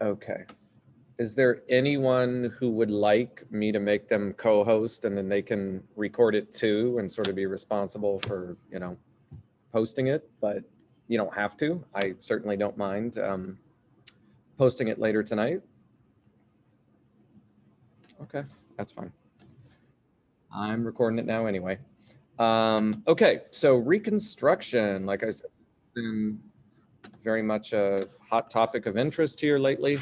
Okay. Is there anyone who would like me to make them co-host and then they can record it too and sort of be responsible for, posting it? But you don't have to. I certainly don't mind posting it later tonight. Okay, that's fine. I'm recording it now anyway. Okay, so Reconstruction, like I said, been very much a hot topic of interest here lately.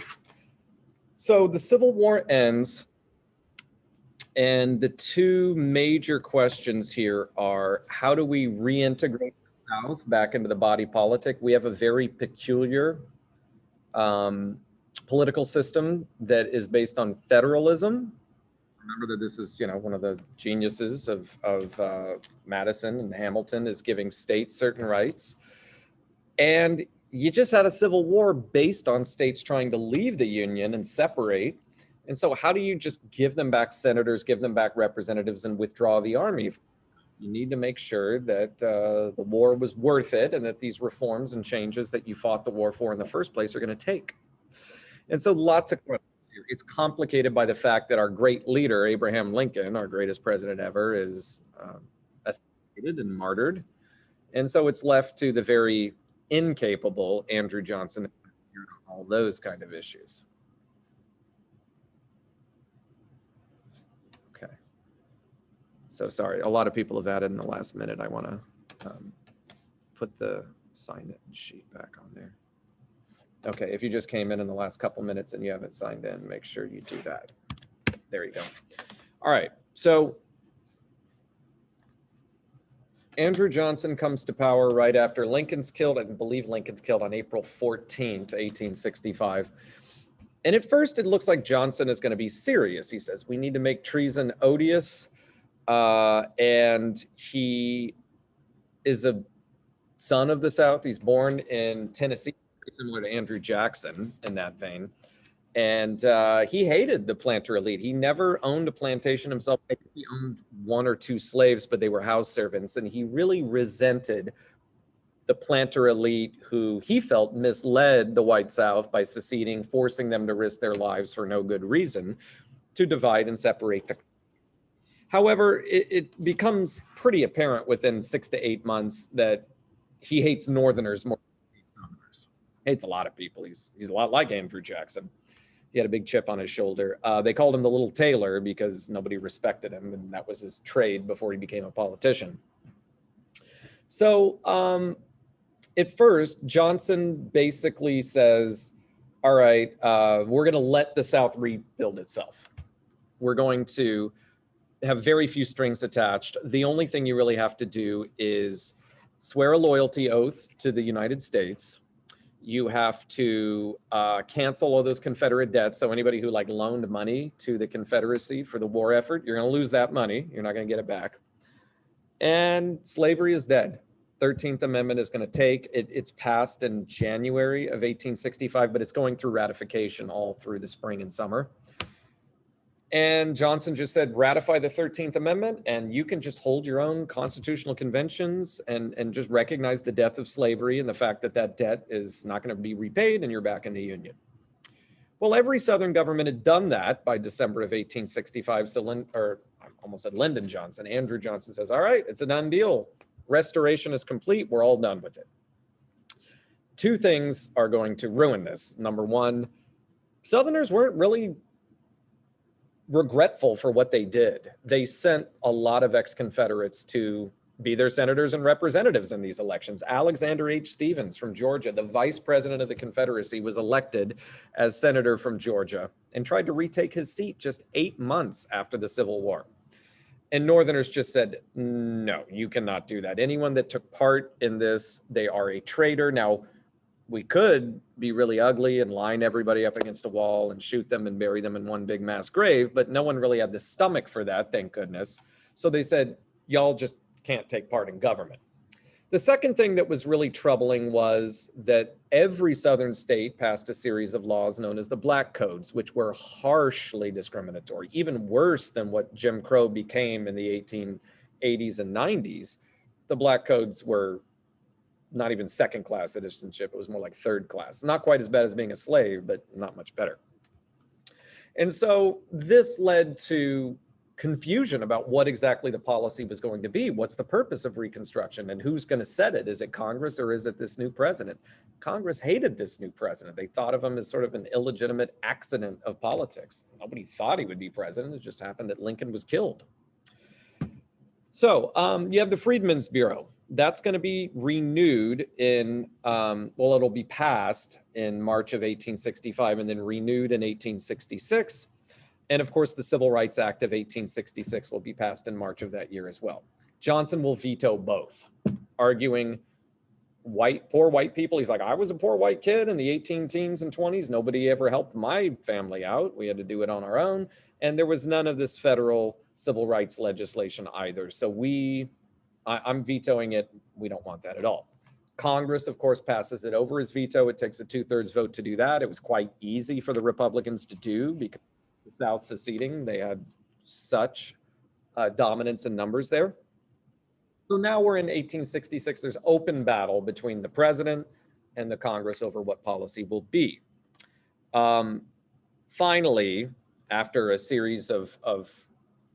So the Civil War ends, and the two major questions here are, how do we reintegrate the South back into the body politic? We have a very peculiar political system that is based on federalism. Remember that this is, one of the geniuses of Madison and Hamilton is giving states certain rights. And you just had a civil war based on states trying to leave the Union and separate. And so how do you just give them back senators, give them back representatives, and withdraw the army? You need to make sure that the war was worth it and that these reforms and changes that you fought the war for in the first place are going to take. And so lots of questions here. It's complicated by the fact that our great leader, Abraham Lincoln, our greatest president ever, is assassinated and martyred. And so it's left to the very incapable Andrew Johnson, all those kind of issues. Okay. So sorry, a lot of people have added in the last minute. I want to put the sign-in sheet back on there. Okay, if you just came in the last couple minutes and you haven't signed in, make sure you do that. There you go. All right, so Andrew Johnson comes to power right after Lincoln's killed. I believe Lincoln's killed on April 14th, 1865. And at first it looks like Johnson is going to be serious. He says, we need to make treason odious. And he is a son of the South. He's born in Tennessee, similar to Andrew Jackson in that vein. And he hated the planter elite. He never owned a plantation himself. He owned one or two slaves, but they were house servants. And he really resented the planter elite who he felt misled the white South by seceding, forcing them to risk their lives for no good reason to divide and separate the. However, it becomes pretty apparent within 6 to 8 months that he hates Northerners more than he hates Southerners. Hates a lot of people. He's a lot like Andrew Jackson. He had a big chip on his shoulder. They called him the Little Tailor because nobody respected him, and that was his trade before he became a politician. So at first, Johnson basically says, all right, we're going to let the South rebuild itself. We're going to have very few strings attached. The only thing you really have to do is swear a loyalty oath to the United States. You have to cancel all those Confederate debts. So anybody who loaned money to the Confederacy for the war effort, you're going to lose that money. You're not going to get it back. And slavery is dead. 13th Amendment is going to take, it's passed in January of 1865, but it's going through ratification all through the spring and summer. And Johnson just said, ratify the 13th Amendment, and you can just hold your own constitutional conventions and just recognize the death of slavery and the fact that that debt is not going to be repaid and you're back in the Union. Well, every Southern government had done that by December of 1865. So, I almost said Lyndon Johnson. Andrew Johnson says, all right, it's a done deal. Restoration is complete. We're all done with it. Two things are going to ruin this. Number one, Southerners weren't really regretful for what they did. They sent a lot of ex-Confederates to be their senators and representatives in these elections. Alexander H. Stephens from Georgia, the vice president of the Confederacy, was elected as senator from Georgia and tried to retake his seat just 8 months after the Civil War. And Northerners just said, no, you cannot do that. Anyone that took part in this, they are a traitor. Now, we could be really ugly and line everybody up against a wall and shoot them and bury them in one big mass grave, but no one really had the stomach for that, thank goodness. So they said, y'all just can't take part in government. The second thing that was really troubling was that every Southern state passed a series of laws known as the Black Codes, which were harshly discriminatory, even worse than what Jim Crow became in the 1880s and 90s. The Black Codes were not even second-class citizenship. It was more like third class. Not quite as bad as being a slave, but not much better. And so this led to confusion about what exactly the policy was going to be. What's the purpose of Reconstruction, and who's going to set it? Is it Congress or is it this new president? Congress hated this new president. They thought of him as sort of an illegitimate accident of politics. Nobody thought he would be president. It just happened that Lincoln was killed. So you have the Freedmen's Bureau. That's going to be renewed in, well, it'll be passed in March of 1865 and then renewed in 1866. And of course, the Civil Rights Act of 1866 will be passed in March of that year as well. Johnson will veto both, arguing poor white people. He's like, I was a poor white kid in the 18 teens and 20s. Nobody ever helped my family out. We had to do it on our own. And there was none of this federal civil rights legislation either. So I'm vetoing it. We don't want that at all. Congress, of course, passes it over his veto. It takes a 2/3 vote to do that. It was quite easy for the Republicans to do because the South seceding, they had such dominance in numbers there. So now we're in 1866. There's open battle between the president and the Congress over what policy will be. Finally, after a series of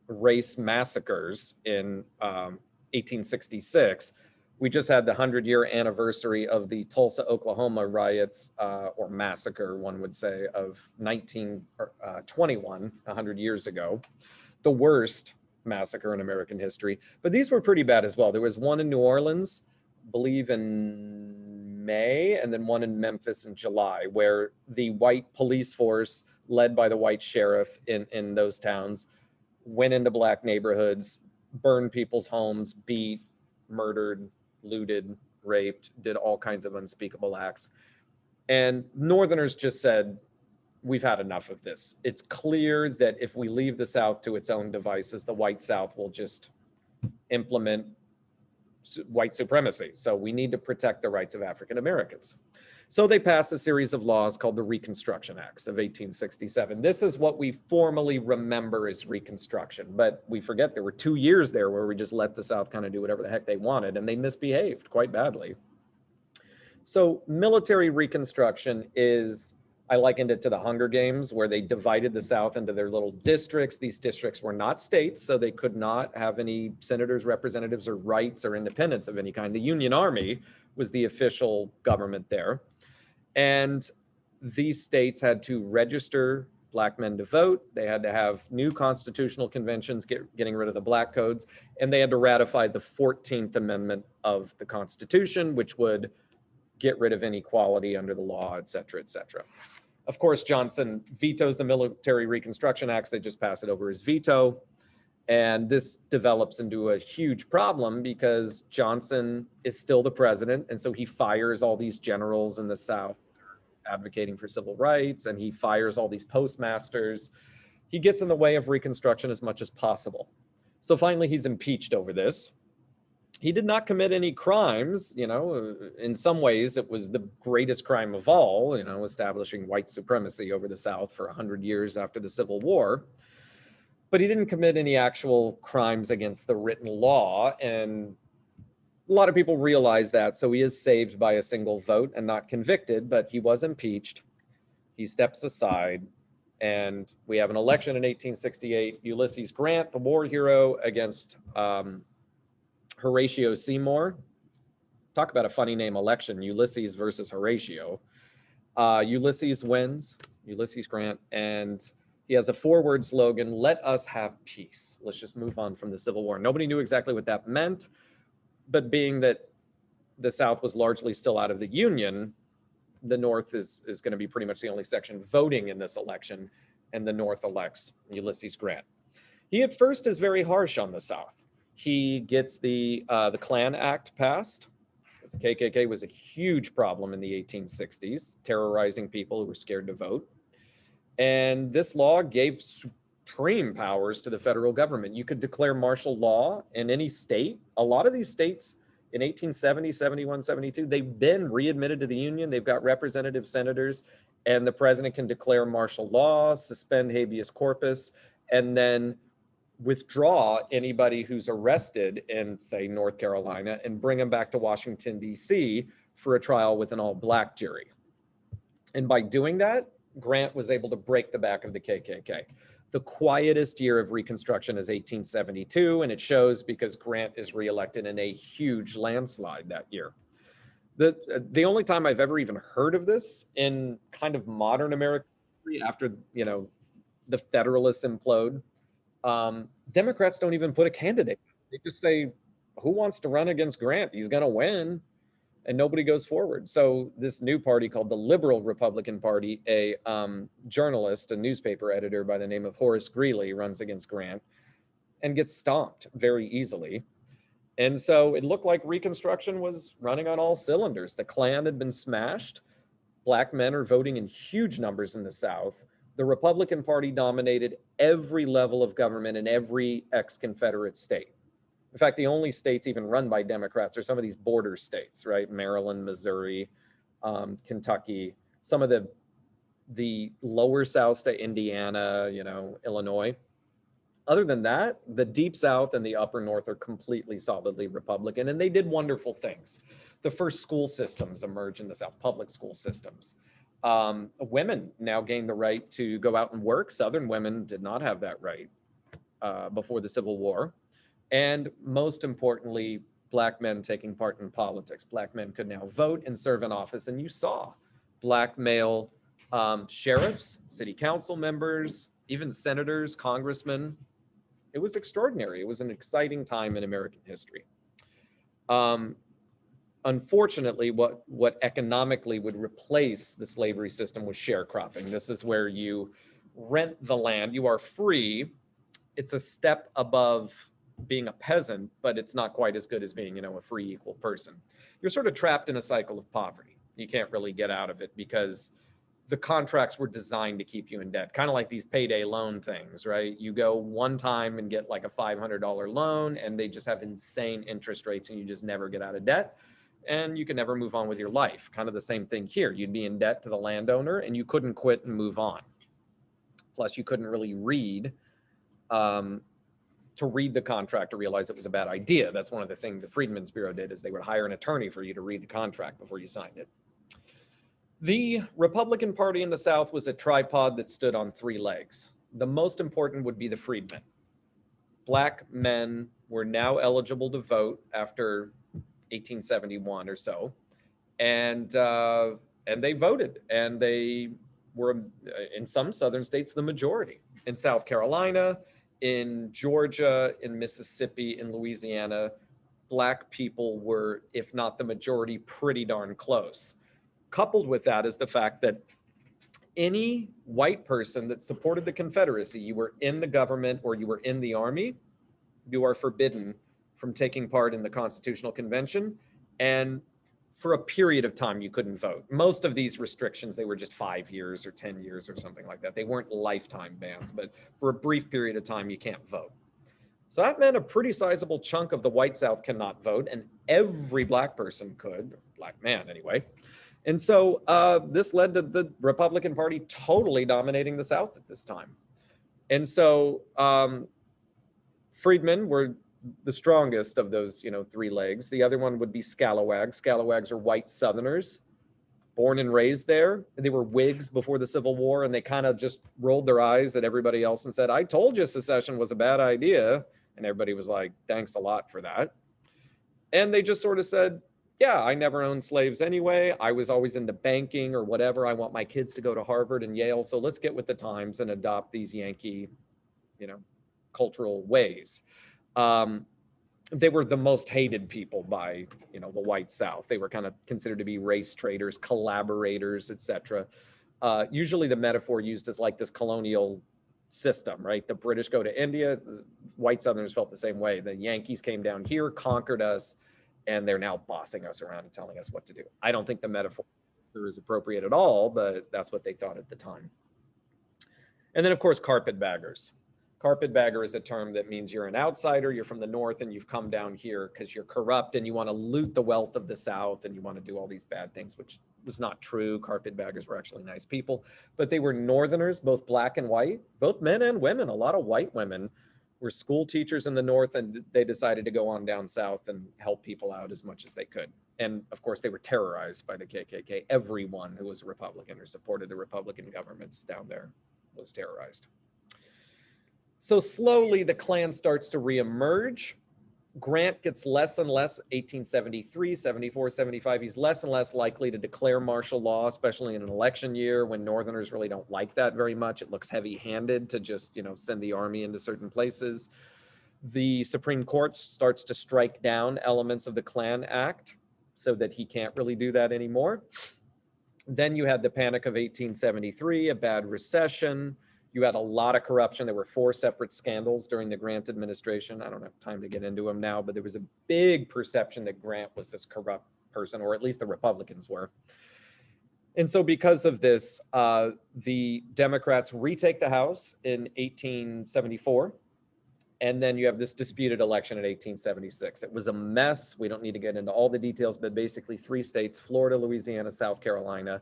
race massacres in 1866, we just had the 100-year anniversary of the Tulsa, Oklahoma riots, or massacre, one would say, of 1921, 100 years ago. The worst massacre in American history. But these were pretty bad as well. There was one in New Orleans, I believe in May, and then one in Memphis in July, where the white police force, led by the white sheriff in those towns, went into black neighborhoods, burned people's homes, beat, murdered, looted, raped, did all kinds of unspeakable acts. And Northerners just said, we've had enough of this. It's clear that if we leave the South to its own devices, the white South will just implement white supremacy. So we need to protect the rights of African Americans. So they passed a series of laws called the Reconstruction Acts of 1867. This is what we formally remember as Reconstruction, but we forget there were 2 years there where we just let the South kind of do whatever the heck they wanted, and they misbehaved quite badly. So military Reconstruction is, I likened it to the Hunger Games, where they divided the South into their little districts. These districts were not states, so they could not have any senators, representatives, or rights or independence of any kind. The Union Army was the official government there. And these states had to register black men to vote. They had to have new constitutional conventions getting rid of the black codes. And they had to ratify the 14th Amendment of the Constitution, which would get rid of inequality under the law, et cetera, et cetera. Of course, Johnson vetoes the Military Reconstruction Acts. They just pass it over his veto. And this develops into a huge problem because Johnson is still the president. And so he fires all these generals in the South advocating for civil rights, and he fires all these postmasters. He gets in the way of Reconstruction as much as possible. So finally, he's impeached over this. He did not commit any crimes. You know, in some ways, it was the greatest crime of all, you know, establishing white supremacy over the South for 100 years after the Civil War. But he didn't commit any actual crimes against the written law. And a lot of people realize that. So he is saved by a single vote and not convicted, but he was impeached. He steps aside. And we have an election in 1868. Ulysses Grant, the war hero, against Horatio Seymour. Talk about a funny name election, Ulysses versus Horatio. Ulysses wins, Ulysses Grant, and he has a 4-word slogan, let us have peace. Let's just move on from the Civil War. Nobody knew exactly what that meant, but being that the South was largely still out of the Union, the North is going to be pretty much the only section voting in this election, and the North elects Ulysses Grant. He at first is very harsh on the South. He gets the Klan Act passed. The KKK was a huge problem in the 1860s, terrorizing people who were scared to vote. And this law gave supreme powers to the federal government. You could declare martial law in any state. A lot of these states in 1870, 71, 72, they've been readmitted to the Union. They've got representative senators, and the president can declare martial law, suspend habeas corpus, and then withdraw anybody who's arrested in, say, North Carolina and bring them back to Washington, D.C. for a trial with an all-black jury. And by doing that, Grant was able to break the back of the KKK. The quietest year of Reconstruction is 1872, and it shows because Grant is reelected in a huge landslide that year. The only time I've ever even heard of this in kind of modern American history after, you know, the Federalists implode, Democrats don't even put a candidate. They just say, who wants to run against Grant? He's going to win. And nobody goes forward. So this new party called the Liberal Republican Party, a journalist, a newspaper editor by the name of Horace Greeley, runs against Grant and gets stomped very easily. And so it looked like Reconstruction was running on all cylinders. The Klan had been smashed. Black men are voting in huge numbers in the South. The Republican Party dominated every level of government in every ex-Confederate state. In fact, the only states even run by Democrats are some of these border states, right? Maryland, Missouri, Kentucky, some of the lower South state, Indiana, you know, Illinois. Other than that, the deep South and the upper North are completely solidly Republican, and they did wonderful things. The first school systems emerged in the South, public school systems. Women now gain the right to go out and work. Southern women did not have that right before the Civil War. And most importantly, Black men taking part in politics. Black men could now vote and serve in office. And you saw Black male sheriffs, city council members, even senators, congressmen. It was extraordinary. It was an exciting time in American history. Unfortunately, what economically would replace the slavery system was sharecropping. This is where you rent the land. You are free. It's a step above being a peasant, but it's not quite as good as being, you know, a free equal person. You're sort of trapped in a cycle of poverty. You can't really get out of it because the contracts were designed to keep you in debt, kind of like these payday loan things, right? You go one time and get like a $500 loan and they just have insane interest rates and you just never get out of debt and you can never move on with your life. Kind of the same thing here. You'd be in debt to the landowner and you couldn't quit and move on. Plus you couldn't really read to read the contract to realize it was a bad idea. That's one of the things the Freedmen's Bureau did, is they would hire an attorney for you to read the contract before you signed it. The Republican Party in the South was a tripod that stood on three legs. The most important would be the freedmen. Black men were now eligible to vote after 1871 or so, and they voted, and they were, in some southern states, the majority. In South Carolina, in Georgia, in Mississippi, in Louisiana, Black people were, if not the majority, pretty darn close. Coupled with that is the fact that any white person that supported the Confederacy, you were in the government or you were in the army, you are forbidden from taking part in the Constitutional Convention. And for a period of time, you couldn't vote. Most of these restrictions, they were just 5 years or 10 years or something like that. They weren't lifetime bans, but for a brief period of time, you can't vote. So that meant a pretty sizable chunk of the white South cannot vote, and every Black person could, Black man anyway. And so this led to the Republican Party totally dominating the South at this time. And so freedmen were the strongest of those, you know, three legs. The other one would be scalawags. Scalawags are white Southerners, born and raised there. They were Whigs before the Civil War, and they kind of just rolled their eyes at everybody else and said, I told you secession was a bad idea. And everybody was like, thanks a lot for that. And they just sort of said, yeah, I never owned slaves anyway. I was always into banking or whatever. I want my kids to go to Harvard and Yale. So let's get with the times and adopt these Yankee, you know, cultural ways. They were the most hated people by, you know, the white South. They were kind of considered to be race traitors, collaborators, etc. Usually the metaphor used is like this colonial system, right? The British go to India, the white Southerners felt the same way. The Yankees came down here, conquered us, and they're now bossing us around and telling us what to do. I don't think the metaphor is appropriate at all, but that's what they thought at the time. And then, of course, carpetbaggers. Carpetbagger is a term that means you're an outsider, you're from the North, and you've come down here because you're corrupt and you want to loot the wealth of the South and you want to do all these bad things, which was not true. Carpetbaggers were actually nice people, but they were Northerners, both Black and white, both men and women. A lot of white women were school teachers in the North, and they decided to go on down south and help people out as much as they could. And of course, they were terrorized by the KKK. Everyone who was a Republican or supported the Republican governments down there was terrorized. So slowly the Klan starts to reemerge. Grant gets less and less, 1873, 74, 75, he's less and less likely to declare martial law, especially in an election year when Northerners really don't like that very much. It looks heavy-handed to just, send the army into certain places. The Supreme Court starts to strike down elements of the Klan Act so that he can't really do that anymore. Then you had the Panic of 1873, a bad recession. You had a lot of corruption. There were 4 separate scandals during the Grant administration. I don't have time to get into them now, but there was a big perception that Grant was this corrupt person, or at least the Republicans were. And so because of this, the Democrats retake the House in 1874. And then you have this disputed election in 1876. It was a mess. We don't need to get into all the details, but basically 3 states, Florida, Louisiana, South Carolina,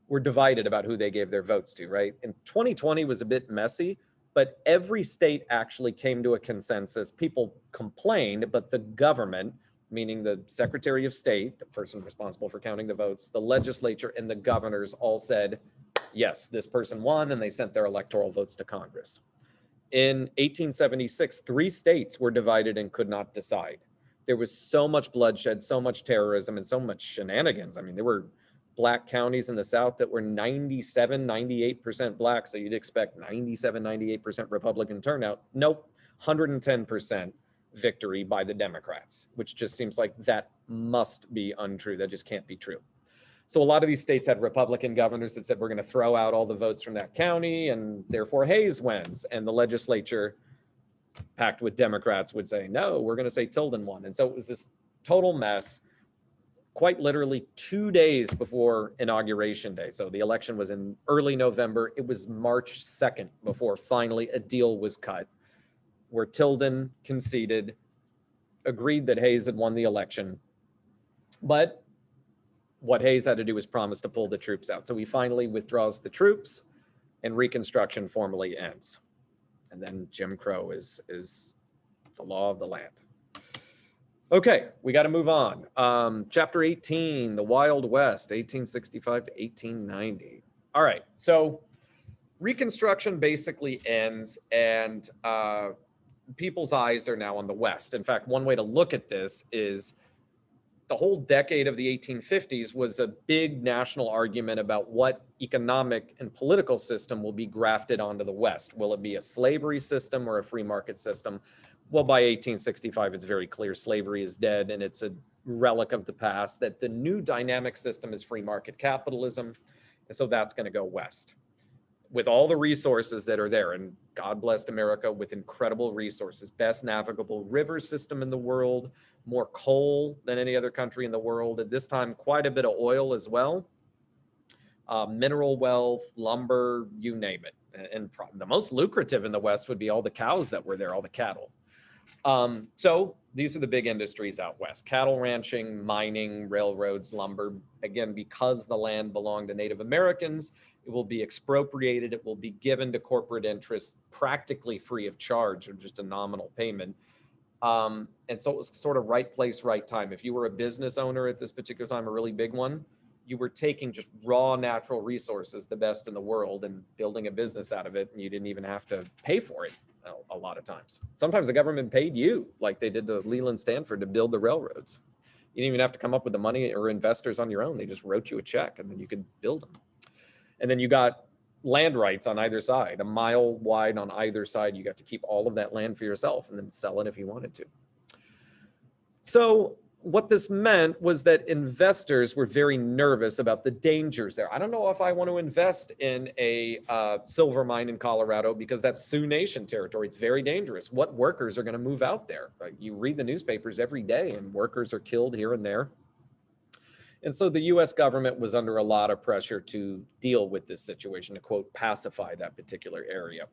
were divided about who they gave their votes to, right? And 2020 was a bit messy, but every state actually came to a consensus. People complained, but the government, meaning the Secretary of State, the person responsible for counting the votes, the legislature, and the governors all said, yes, this person won, and they sent their electoral votes to Congress. In 1876, 3 states were divided and could not decide. There was so much bloodshed, so much terrorism, and so much shenanigans. I mean, there were Black counties in the South that were 97, 98% Black. So you'd expect 97, 98% Republican turnout. Nope, 110% victory by the Democrats, which just seems like that must be untrue. That just can't be true. So a lot of these states had Republican governors that said, we're going to throw out all the votes from that county, and therefore Hayes wins. And the legislature, packed with Democrats, would say, no, we're going to say Tilden won. And so it was this total mess. Quite literally 2 days before Inauguration Day. So the election was in early November. It was March 2nd before finally a deal was cut where Tilden conceded, agreed that Hayes had won the election. But what Hayes had to do was promise to pull the troops out. So he finally withdraws the troops and Reconstruction formally ends. And then Jim Crow is the law of the land. Okay, we got to move on. Chapter 18, the Wild West, 1865 to 1890. All right, so Reconstruction basically ends, and people's eyes are now on the West. In fact, one way to look at this is the whole decade of the 1850s was a big national argument about what economic and political system will be grafted onto the West. Will it be a slavery system or a free market system? Well, by 1865, it's very clear slavery is dead, and it's a relic of the past, that the new dynamic system is free market capitalism. And so that's going to go west with all the resources that are there. And God blessed America with incredible resources, best navigable river system in the world, more coal than any other country in the world. At this time, quite a bit of oil as well, mineral wealth, lumber, you name it. And the most lucrative in the West would be all the cows that were there, all the cattle. So these are the big industries out west: cattle ranching, mining, railroads, lumber. Again, because the land belonged to Native Americans, it will be expropriated. It will be given to corporate interests practically free of charge, or just a nominal payment. And so it was sort of right place, right time. If you were a business owner at this particular time, a really big one, you were taking just raw natural resources, the best in the world, and building a business out of it. And you didn't even have to pay for it a lot of times. Sometimes the government paid you, like they did to Leland Stanford, to build the railroads. You didn't even have to come up with the money or investors on your own. They just wrote you a check, and then you could build them. And then you got land rights on either side, a mile wide on either side. You got to keep all of that land for yourself and then sell it if you wanted to. So what this meant was that investors were very nervous about the dangers there. I don't know if I want to invest in a silver mine in Colorado because that's Sioux Nation territory. It's very dangerous. What workers are going to move out there? You read the newspapers every day and workers are killed here and there. And so the US government was under a lot of pressure to deal with this situation, to quote, pacify that particular area.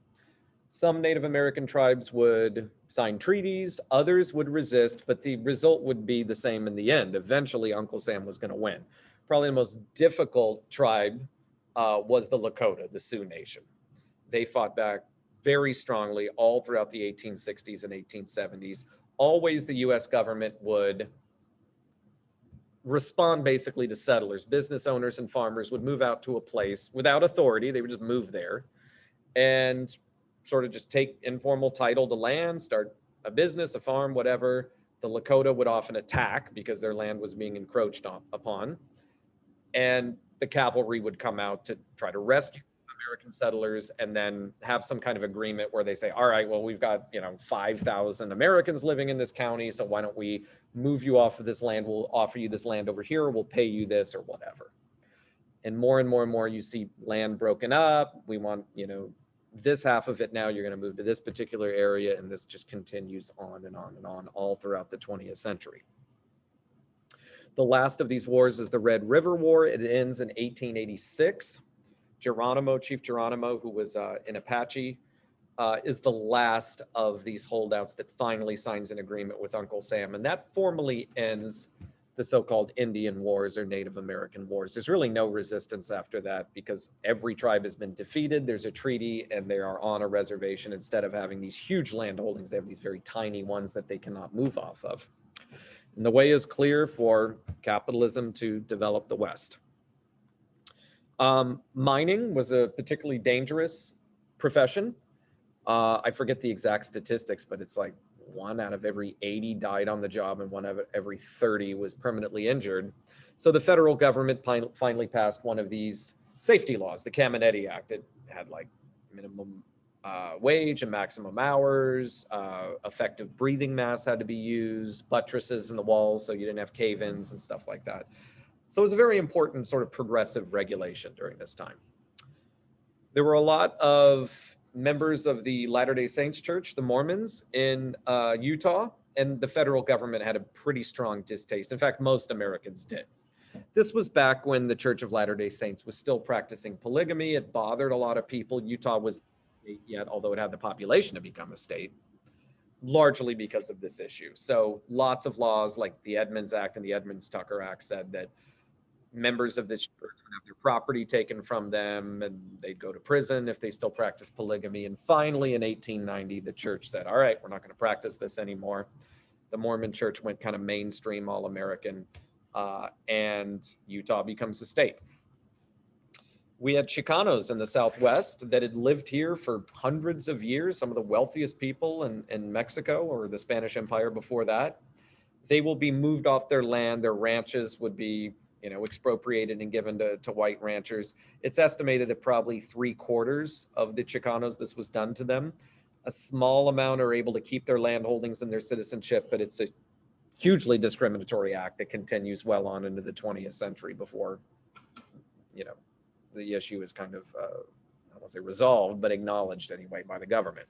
Some Native American tribes would sign treaties, others would resist, but the result would be the same in the end. Eventually, Uncle Sam was going to win. Probably the most difficult tribe was the Lakota, the Sioux Nation. They fought back very strongly all throughout the 1860s and 1870s. Always the US government would respond basically to settlers. Business owners and farmers would move out to a place without authority. They would just move there and sort of just take informal title to land, start a business, a farm, whatever. The Lakota would often attack because their land was being encroached upon. And the cavalry would come out to try to rescue American settlers and then have some kind of agreement where they say, all right, well, we've got, 5,000 Americans living in this county, so why don't we move you off of this land? We'll offer you this land over here. We'll pay you this or whatever. And more and more, you see land broken up. We want, this half of it now, you're going to move to this particular area, and this just continues on and on and on all throughout the 20th century. The last of these wars is the Red River War. It ends in 1886. Chief Geronimo, who was an Apache, is the last of these holdouts that finally signs an agreement with Uncle Sam, and that formally ends the so-called Indian Wars or Native American Wars. There's really no resistance after that because every tribe has been defeated. There's a treaty and they are on a reservation. Instead of having these huge land holdings, they have these very tiny ones that they cannot move off of. And the way is clear for capitalism to develop the West. Mining was a particularly dangerous profession. I forget the exact statistics, but it's like 1 out of every 80 died on the job and 1 out of every 30 was permanently injured. So the federal government finally passed one of these safety laws, the Caminiti Act. It had like minimum wage and maximum hours, effective breathing masks had to be used, buttresses in the walls so you didn't have cave-ins and stuff like that. So it was a very important sort of progressive regulation during this time. There were a lot of members of the Latter-day Saints Church, the Mormons, in Utah, and the federal government had a pretty strong distaste. In fact, most Americans did. This was back when the Church of Latter-day Saints was still practicing polygamy. It bothered a lot of people. Utah was yet, although it had the population to become a state, largely because of this issue. So lots of laws like the Edmunds Act and the Edmunds-Tucker Act said that members of this church would have their property taken from them and they'd go to prison if they still practiced polygamy. And finally, in 1890, the church said, all right, we're not going to practice this anymore. The Mormon church went kind of mainstream, all-American, and Utah becomes a state. We had Chicanos in the Southwest that had lived here for hundreds of years, some of the wealthiest people in Mexico or the Spanish Empire before that. They will be moved off their land. Their ranches would be expropriated and given to white ranchers. It's estimated that probably 3/4 of the Chicanos, this was done to them. A small amount are able to keep their land holdings and their citizenship, but it's a hugely discriminatory act that continues well on into the 20th century before, the issue is kind of, I don't want to say resolved, but acknowledged anyway by the government.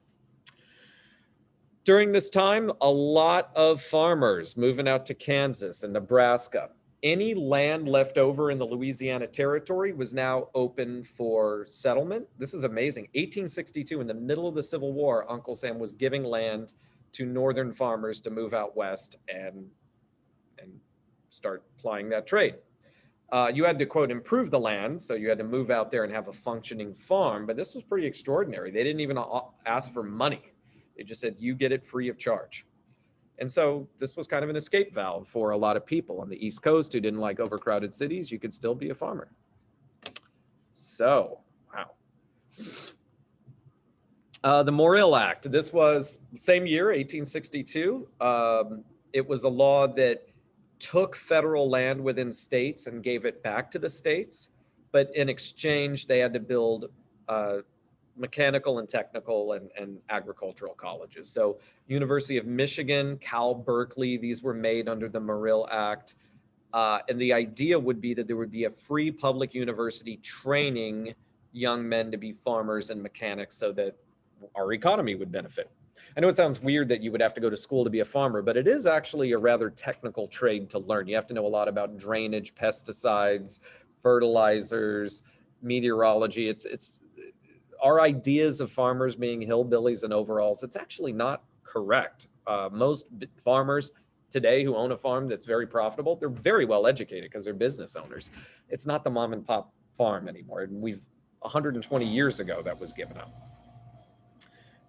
During this time, a lot of farmers moving out to Kansas and Nebraska. Any land left over in the Louisiana Territory was now open for settlement. This is amazing. 1862, in the middle of the Civil War, Uncle Sam was giving land to northern farmers to move out west and start plying that trade. You had to, quote, improve the land, so you had to move out there and have a functioning farm, but this was pretty extraordinary. They didn't even ask for money. They just said, you get it free of charge. And so this was kind of an escape valve for a lot of people on the East Coast who didn't like overcrowded cities. You could still be a farmer. So, wow. The Morill Act, this was same year, 1862. It was a law that took federal land within states and gave it back to the states. But in exchange, they had to build mechanical and technical and agricultural colleges. So University of Michigan, Cal Berkeley, these were made under the Morill Act. And the idea would be that there would be a free public university training young men to be farmers and mechanics so that our economy would benefit. I know it sounds weird that you would have to go to school to be a farmer, but it is actually a rather technical trade to learn. You have to know a lot about drainage, pesticides, fertilizers, meteorology. It's our ideas of farmers being hillbillies and overalls, it's actually not correct. Most farmers today who own a farm that's very profitable, they're very well educated because they're business owners. It's not the mom and pop farm anymore. And 120 years ago, that was given up.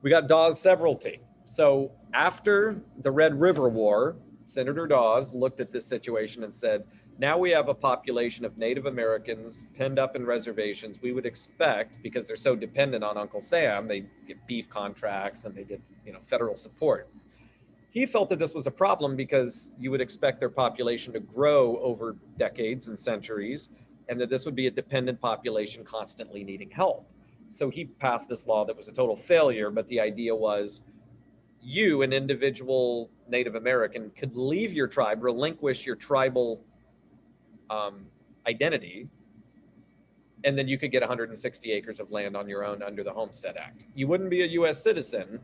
We got Dawes severalty. So after the Red River War, Senator Dawes looked at this situation and said, now we have a population of Native Americans penned up in reservations. We would expect, because they're so dependent on Uncle Sam, they get beef contracts and they get, federal support. He felt that this was a problem because you would expect their population to grow over decades and centuries, and that this would be a dependent population constantly needing help. So he passed this law that was a total failure, but the idea was you, an individual Native American, could leave your tribe, relinquish your tribal identity, and then you could get 160 acres of land on your own under the Homestead Act. You wouldn't be a U.S. citizen,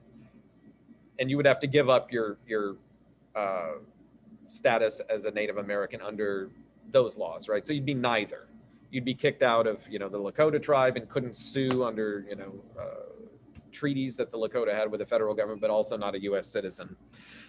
and you would have to give up your status as a Native American under those laws, right? So you'd be neither. You'd be kicked out of, the Lakota tribe and couldn't sue under, treaties that the Lakota had with the federal government, but also not a U.S. citizen.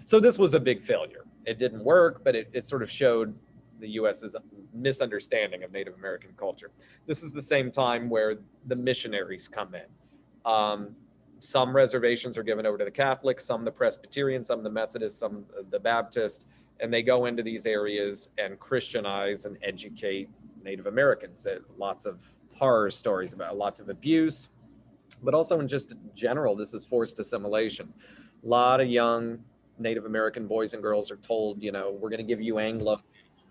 So this was a big failure. It didn't work, but it sort of showed the U.S.'s misunderstanding of Native American culture. This is the same time where the missionaries come in. Some reservations are given over to the Catholics, some the Presbyterian, some the Methodist, some the Baptist, and they go into these areas and Christianize and educate Native Americans. There are lots of horror stories about lots of abuse, but also in just general, this is forced assimilation. A lot of young Native American boys and girls are told, we're going to give you Anglo.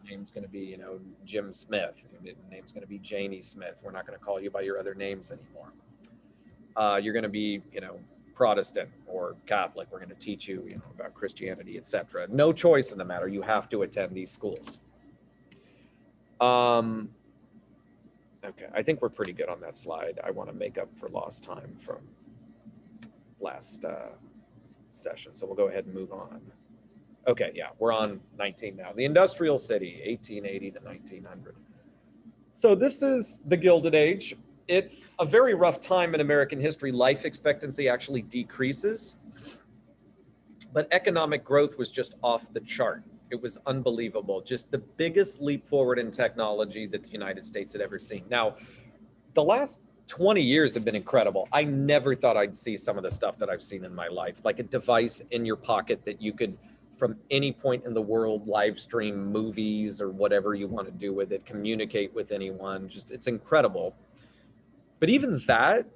Your name's going to be, Jim Smith. Your name's going to be Janie Smith. We're not going to call you by your other names anymore. You're going to be, Protestant or Catholic. We're going to teach you, about Christianity, etc. No choice in the matter. You have to attend these schools. Okay, I think we're pretty good on that slide. I want to make up for lost time from last session. So we'll go ahead and move on. Okay, yeah, we're on 19 now. The Industrial City, 1880 to 1900. So this is the Gilded Age. It's a very rough time in American history. Life expectancy actually decreases, but economic growth was just off the chart. It was unbelievable. Just the biggest leap forward in technology that the United States had ever seen. Now, the last 20 years have been incredible. I never thought I'd see some of the stuff that I've seen in my life, like a device in your pocket that you could, from any point in the world, live stream movies or whatever you want to do with it, communicate with anyone. Just, it's incredible. But even that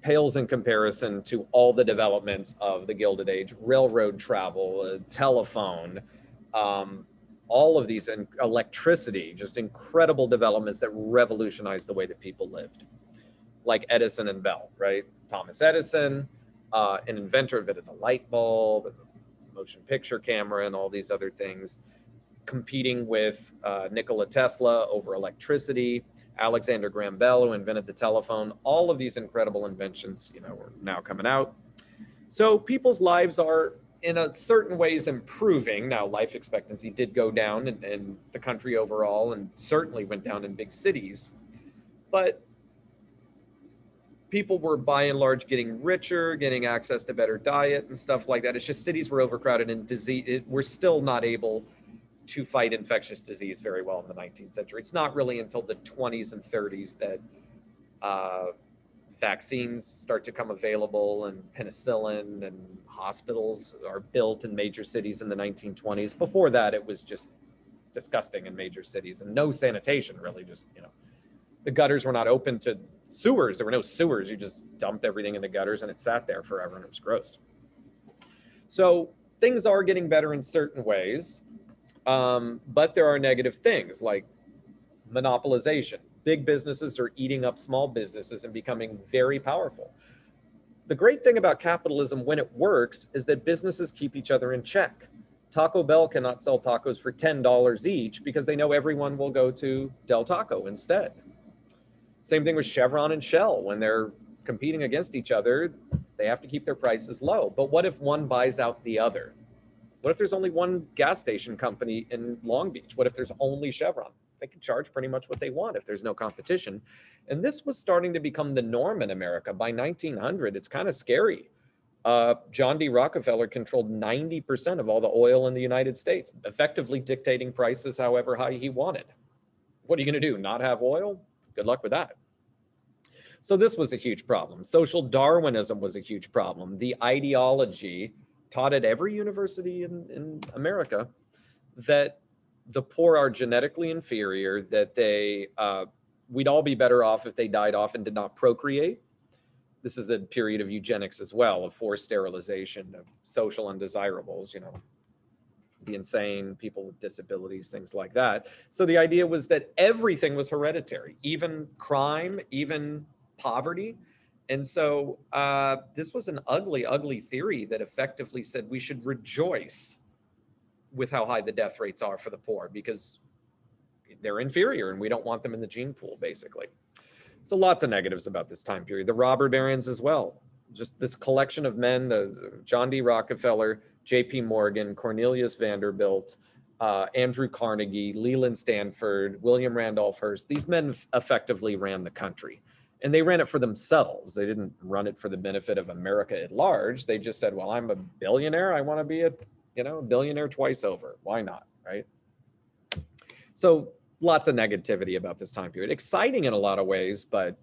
pales in comparison to all the developments of the Gilded Age: railroad travel, telephone, all of these, and electricity, just incredible developments that revolutionized the way that people lived. Like Edison and Bell, right? Thomas Edison, an inventor of the light bulb, the motion picture camera, and all these other things, competing with Nikola Tesla over electricity. Alexander Graham Bell, who invented the telephone. All of these incredible inventions, are now coming out. So people's lives are, in a certain ways, improving. Now, life expectancy did go down in the country overall, and certainly went down in big cities. But people were, by and large, getting richer, getting access to better diet and stuff like that. It's just cities were overcrowded, and we're still not able to fight infectious disease very well in the 19th century. It's not really until the 20s and 30s that vaccines start to come available, and penicillin, and hospitals are built in major cities in the 1920s. Before that, it was just disgusting in major cities, and no sanitation, really. Just, the gutters were not open to sewers. There were no sewers. You just dumped everything in the gutters and it sat there forever, and it was gross. So things are getting better in certain ways. But there are negative things like monopolization. Big businesses are eating up small businesses and becoming very powerful. The great thing about capitalism, when it works, is that businesses keep each other in check. Taco Bell cannot sell tacos for $10 each because they know everyone will go to Del Taco instead. Same thing with Chevron and Shell. When they're competing against each other, they have to keep their prices low. But what if one buys out the other? What if there's only one gas station company in Long Beach? What if there's only Chevron? They can charge pretty much what they want if there's no competition. And this was starting to become the norm in America. By 1900, it's kind of scary. John D. Rockefeller controlled 90% of all the oil in the United States, effectively dictating prices however high he wanted. What are you going to do? Not have oil? Good luck with that. So this was a huge problem. Social Darwinism was a huge problem. The ideology taught at every university in America that the poor are genetically inferior, that we'd all be better off if they died off and did not procreate. This is a period of eugenics as well, of forced sterilization, of social undesirables, the insane, people with disabilities, things like that. So the idea was that everything was hereditary, even crime, even poverty. And so this was an ugly, ugly theory that effectively said we should rejoice with how high the death rates are for the poor because they're inferior and we don't want them in the gene pool, basically. So lots of negatives about this time period. The robber barons as well. Just this collection of men, the John D. Rockefeller, J.P. Morgan, Cornelius Vanderbilt, Andrew Carnegie, Leland Stanford, William Randolph Hearst. These men effectively ran the country. And they ran it for themselves. They didn't run it for the benefit of America at large. They just said, well, I'm a billionaire. I want to be a billionaire twice over. Why not, right? So lots of negativity about this time period. Exciting in a lot of ways, but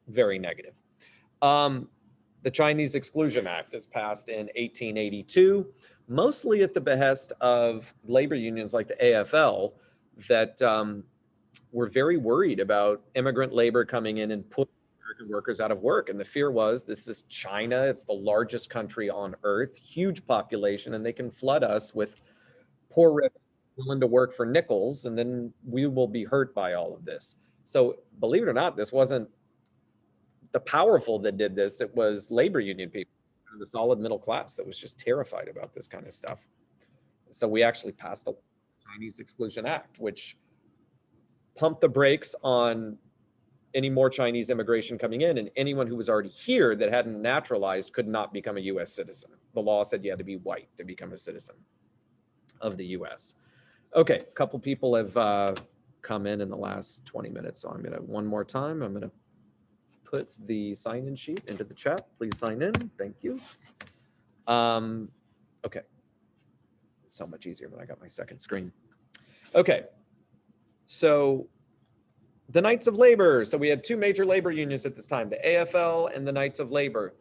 very negative. The Chinese Exclusion Act is passed in 1882, mostly at the behest of labor unions like the AFL that were very worried about immigrant labor coming in and putting American workers out of work. And the fear was, this is China. It's the largest country on earth, huge population, and they can flood us with poor revenue willing to work for nickels, and then we will be hurt by all of this. So believe it or not, this wasn't the powerful that did this. It was labor union people, the solid middle class that was just terrified about this kind of stuff. So we actually passed a Chinese Exclusion Act, which pumped the brakes on any more Chinese immigration coming in, and anyone who was already here that hadn't naturalized could not become a US citizen. The law said you had to be white to become a citizen of the US. Okay, a couple people have come in the last 20 minutes, so I'm gonna, one more time, I'm gonna put the sign-in sheet into the chat. Please sign in, thank you. Okay, it's so much easier when I got my second screen. Okay, so the Knights of Labor. So we had two major labor unions at this time, the AFL and the Knights of Labor.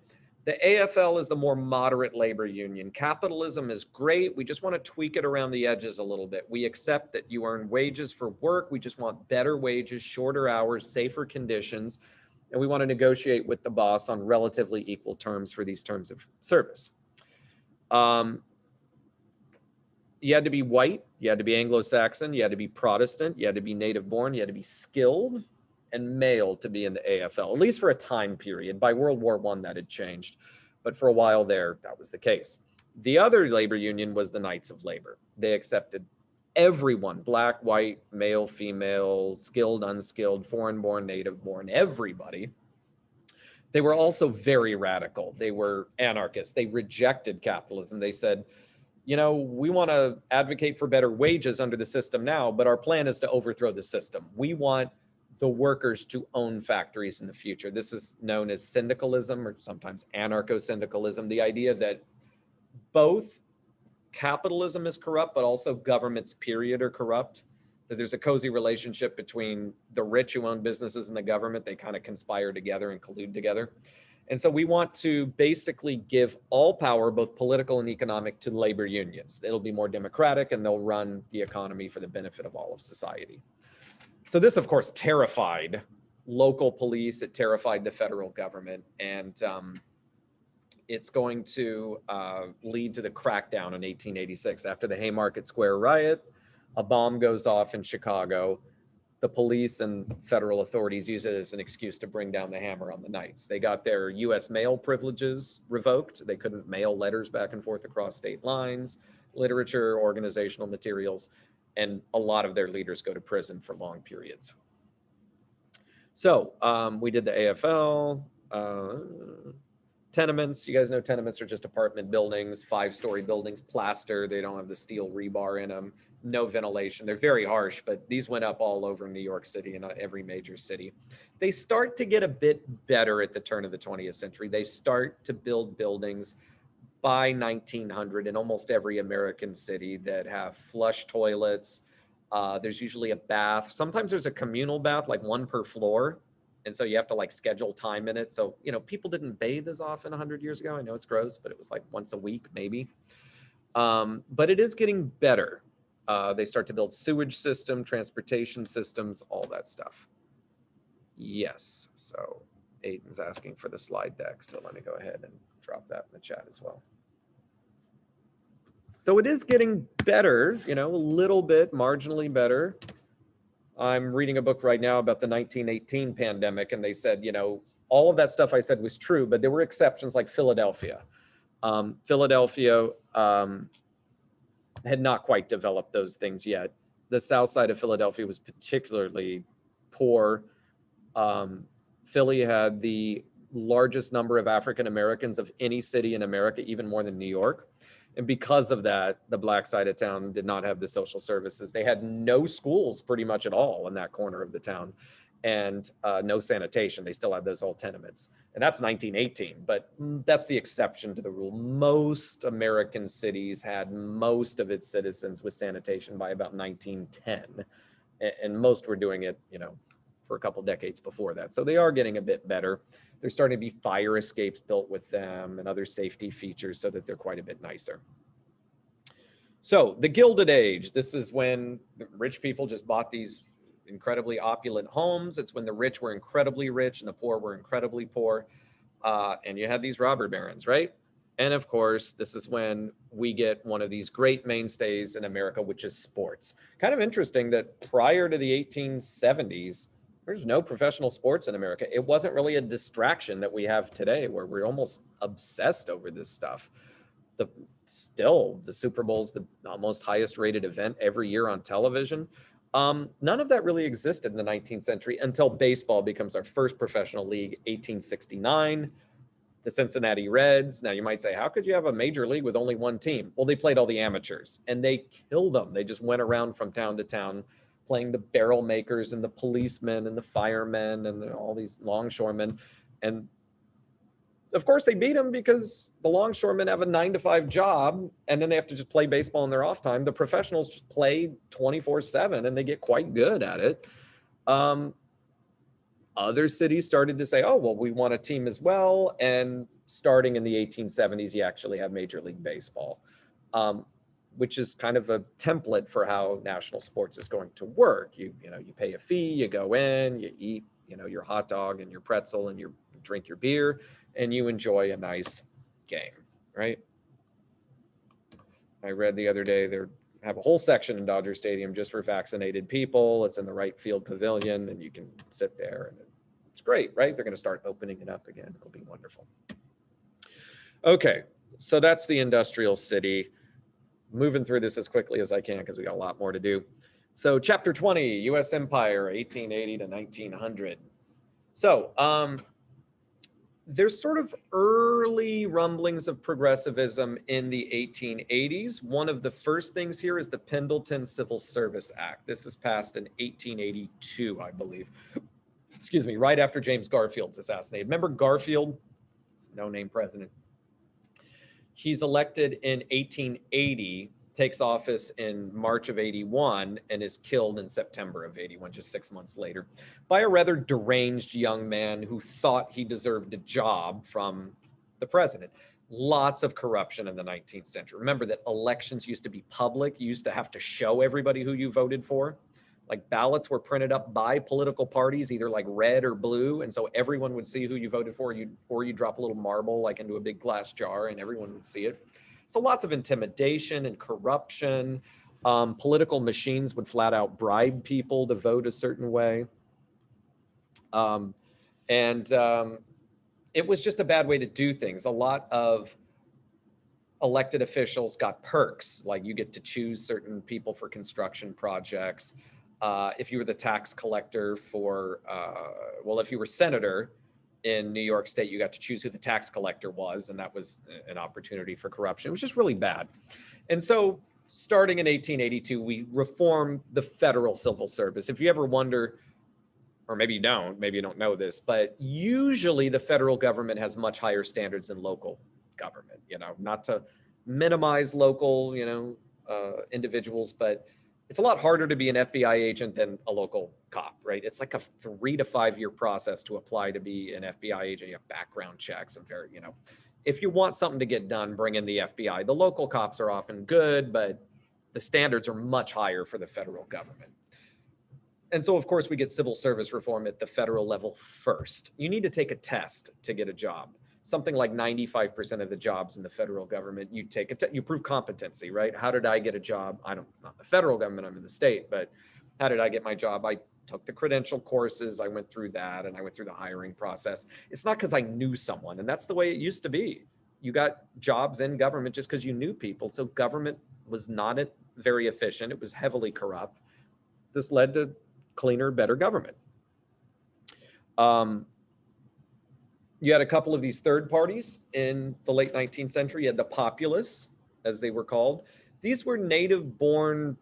The AFL is the more moderate labor union. Capitalism is great. We just want to tweak it around the edges a little bit. We accept that you earn wages for work. We just want better wages, shorter hours, safer conditions. And we want to negotiate with the boss on relatively equal terms for these terms of service. You had to be white, you had to be Anglo-Saxon, you had to be Protestant, you had to be native born, you had to be skilled and male to be in the AFL, at least for a time period. By World War I, that had changed. But for a while there, that was the case. The other labor union was the Knights of Labor. They accepted everyone, black, white, male, female, skilled, unskilled, foreign-born, native-born, everybody. They were also very radical. They were anarchists. They rejected capitalism. They said, we want to advocate for better wages under the system now, but our plan is to overthrow the system. We want the workers to own factories in the future. This is known as syndicalism or sometimes anarcho-syndicalism, the idea that both capitalism is corrupt, but also governments, period, are corrupt. That there's a cozy relationship between the rich who own businesses and the government. They kind of conspire together and collude together. And so we want to basically give all power, both political and economic, to labor unions. It'll be more democratic and they'll run the economy for the benefit of all of society. So this, of course, terrified local police. It terrified the federal government. And it's going to lead to the crackdown in 1886. After the Haymarket Square riot, a bomb goes off in Chicago. The police and federal authorities use it as an excuse to bring down the hammer on the Knights. They got their US mail privileges revoked. They couldn't mail letters back and forth across state lines, literature, organizational materials, and a lot of their leaders go to prison for long periods. So we did the AFL, tenements. You guys know tenements are just apartment buildings, 5-story buildings, plaster. They don't have the steel rebar in them, no ventilation. They're very harsh, but these went up all over New York City and every major city. They start to get a bit better at the turn of the 20th century. They start to build buildings by 1900 in almost every American city that have flush toilets. There's usually a bath. Sometimes there's a communal bath, like one per floor. And so you have to like schedule time in it. So, you know, people didn't bathe as often 100 years ago. I know it's gross, but it was like once a week, maybe. But it is getting better. They start to build sewage system, transportation systems, all that stuff. Yes, so Aiden's asking for the slide deck. So let me go ahead and drop that in the chat as well. So it is getting better, you know, a little bit, marginally better. I'm reading a book right now about the 1918 pandemic, and they said, you know, all of that stuff I said was true, but there were exceptions like Philadelphia. Philadelphia had not quite developed those things yet. The south side of Philadelphia was particularly poor. Philly had the largest number of African Americans of any city in America, even more than New York. And because of that, the black side of town did not have the social services. They had no schools pretty much at all in that corner of the town, and no sanitation. They still had those old tenements. And that's 1918, but that's the exception to the rule. Most American cities had most of its citizens with sanitation by about 1910. And most were doing it, you know, for a couple decades before that. So they are getting a bit better. There's starting to be fire escapes built with them and other safety features so that they're quite a bit nicer. So the Gilded Age, this is when rich people just bought these incredibly opulent homes. It's when the rich were incredibly rich and the poor were incredibly poor. And you had these robber barons, right? And of course, this is when we get one of these great mainstays in America, which is sports. Kind of interesting that prior to the 1870s, there's no professional sports in America. It wasn't really a distraction that we have today where we're almost obsessed over this stuff. Still, the Super Bowl's the most highest rated event every year on television. None of that really existed in the 19th century until baseball becomes our first professional league, 1869. The Cincinnati Reds. Now you might say, how could you have a major league with only one team? Well, they played all the amateurs and they killed them. They just went around from town to town playing the barrel makers and the policemen and the firemen and all these longshoremen. And of course they beat them because the longshoremen have a 9-to-5 job and then they have to just play baseball in their off time. The professionals just play 24/7 and they get quite good at it. Other cities started to say, oh, well, we want a team as well. And starting in the 1870s, you actually have Major League Baseball, which is kind of a template for how national sports is going to work. You pay a fee, you go in, you eat, your hot dog and your pretzel and you drink your beer and you enjoy a nice game, right? I read the other day, they have a whole section in Dodger Stadium just for vaccinated people. It's in the right field pavilion and you can sit there and it's great, right? They're going to start opening it up again. It'll be wonderful. Okay, so that's the industrial city. Moving through this as quickly as I can because we got a lot more to do. So chapter 20, U.S. Empire, 1880 to 1900. So there's sort of early rumblings of progressivism in the 1880s. One of the first things here is the Pendleton Civil Service Act. This is passed in 1882, I believe. Excuse me, right after James Garfield's assassinated. Remember Garfield? No-name president. He's elected in 1880, takes office in March of 81, and is killed in September of 81, just 6 months later, by a rather deranged young man who thought he deserved a job from the president. Lots of corruption in the 19th century. Remember that elections used to be public. You used to have to show everybody who you voted for. Like ballots were printed up by political parties, either like red or blue. And so everyone would see who you voted for, or you drop a little marble like into a big glass jar and everyone would see it. So lots of intimidation and corruption. Political machines would flat out bribe people to vote a certain way. It was just a bad way to do things. A lot of elected officials got perks, like you get to choose certain people for construction projects. If you were the tax collector for, if you were senator in New York State, you got to choose who the tax collector was, and that was an opportunity for corruption. It was just really bad. And so starting in 1882, we reformed the federal civil service. If you ever wonder, or maybe you don't know this, but usually the federal government has much higher standards than local government, not to minimize local, individuals, but it's a lot harder to be an FBI agent than a local cop, right? It's like a 3 to 5 year process to apply to be an FBI agent. You have background checks and very, if you want something to get done, bring in the FBI. The local cops are often good, but the standards are much higher for the federal government. And so, of course, we get civil service reform at the federal level first. You need to take a test to get a job. Something like 95% of the jobs in the federal government, you take you prove competency, right? How did I get a job? Not the federal government, I'm in the state, but how did I get my job? I took the credential courses, I went through that, and I went through the hiring process. It's not because I knew someone, and that's the way it used to be. You got jobs in government just because you knew people. So government was not very efficient. It was heavily corrupt. This led to cleaner, better government. You had a couple of these third parties in the late 19th century. You had the populace, as they were called. These were native-born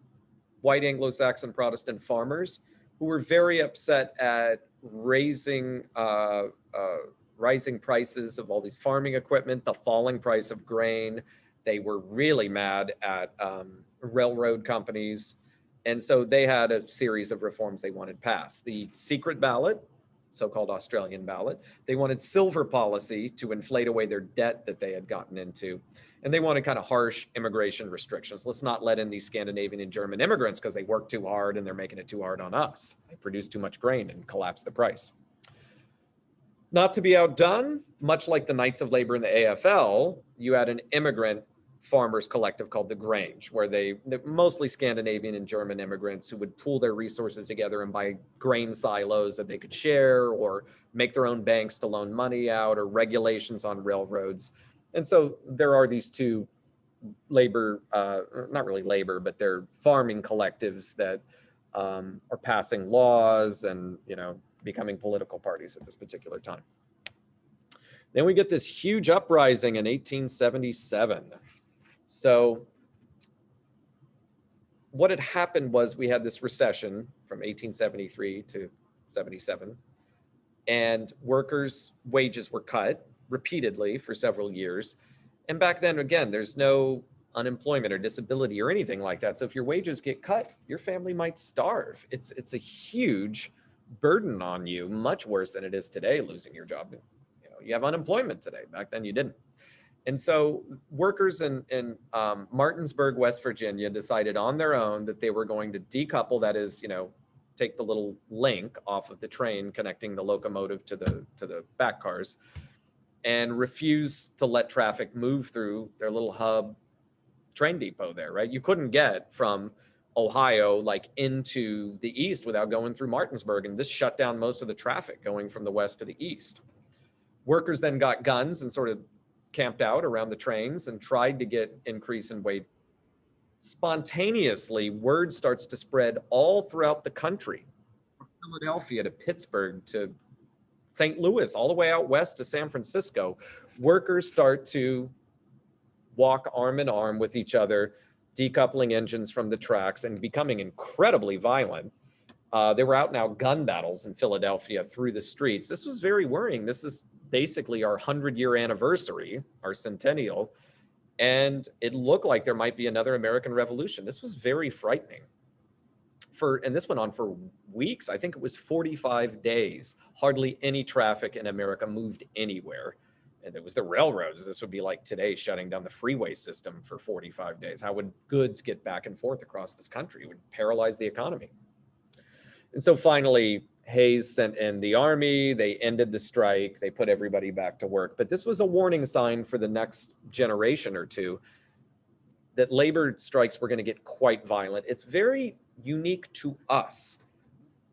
white Anglo-Saxon Protestant farmers who were very upset at rising prices of all these farming equipment, the falling price of grain. They were really mad at railroad companies. And so they had a series of reforms they wanted passed. The secret ballot, so-called Australian ballot. They wanted silver policy to inflate away their debt that they had gotten into. And they wanted kind of harsh immigration restrictions. Let's not let in these Scandinavian and German immigrants because they work too hard and they're making it too hard on us. They produce too much grain and collapse the price. Not to be outdone, much like the Knights of Labor in the AFL, you had an immigrant farmers collective called the Grange, where they're mostly Scandinavian and German immigrants who would pool their resources together and buy grain silos that they could share or make their own banks to loan money out or regulations on railroads. And so there are these two labor, not really labor, but they're farming collectives that are passing laws and, becoming political parties at this particular time. Then we get this huge uprising in 1877. So what had happened was we had this recession from 1873 to 77, and workers' wages were cut repeatedly for several years. And back then, again, there's no unemployment or disability or anything like that. So if your wages get cut, your family might starve. It's a huge burden on you, much worse than it is today, losing your job. You have unemployment today. Back then you didn't. And so workers in Martinsburg, West Virginia, decided on their own that they were going to decouple, that is, take the little link off of the train connecting the locomotive to the back cars, and refuse to let traffic move through their little hub train depot there, right? You couldn't get from Ohio like into the east without going through Martinsburg, and this shut down most of the traffic going from the west to the east. Workers then got guns and sort of camped out around the trains and tried to get increase in weight. Spontaneously, word starts to spread all throughout the country, from Philadelphia to Pittsburgh to St. Louis, all the way out west to San Francisco. Workers start to walk arm in arm with each other, decoupling engines from the tracks and becoming incredibly violent. There were out and out gun battles in Philadelphia through the streets. This was very worrying. This is basically our 100-year anniversary, our centennial, and it looked like there might be another American Revolution. This was very frightening. And this went on for weeks. I think it was 45 days. Hardly any traffic in America moved anywhere. And it was the railroads. This would be like today shutting down the freeway system for 45 days. How would goods get back and forth across this country? It would paralyze the economy. And so finally, Hayes sent in the army, they ended the strike, they put everybody back to work. But this was a warning sign for the next generation or two that labor strikes were going to get quite violent. It's very unique to us.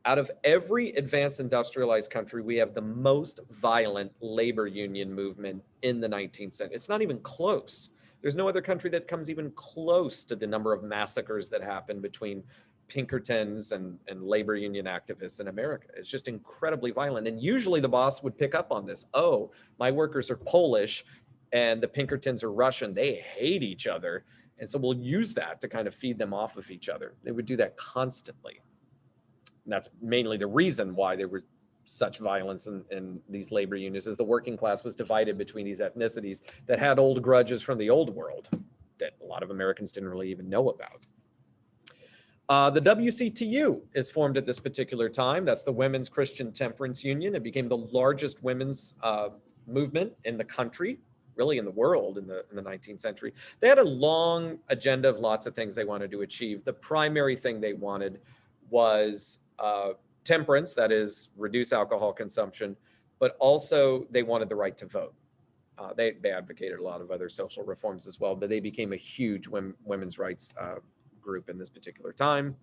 Out of every advanced industrialized country, we have the most violent labor union movement in the 19th century. It's not even close. There's no other country that comes even close to the number of massacres that happen between Pinkertons and labor union activists in America. It's just incredibly violent. And usually the boss would pick up on this. Oh, my workers are Polish and the Pinkertons are Russian. They hate each other. And so we'll use that to kind of feed them off of each other. They would do that constantly. And that's mainly the reason why there were such violence in these labor unions, is the working class was divided between these ethnicities that had old grudges from the old world that a lot of Americans didn't really even know about. The WCTU is formed at this particular time. That's the Women's Christian Temperance Union. It became the largest women's movement in the country, really in the world in the 19th century. They had a long agenda of lots of things they wanted to achieve. The primary thing they wanted was temperance, that is, reduce alcohol consumption, but also they wanted the right to vote. They advocated a lot of other social reforms as well, but they became a huge women's rights group in this particular time.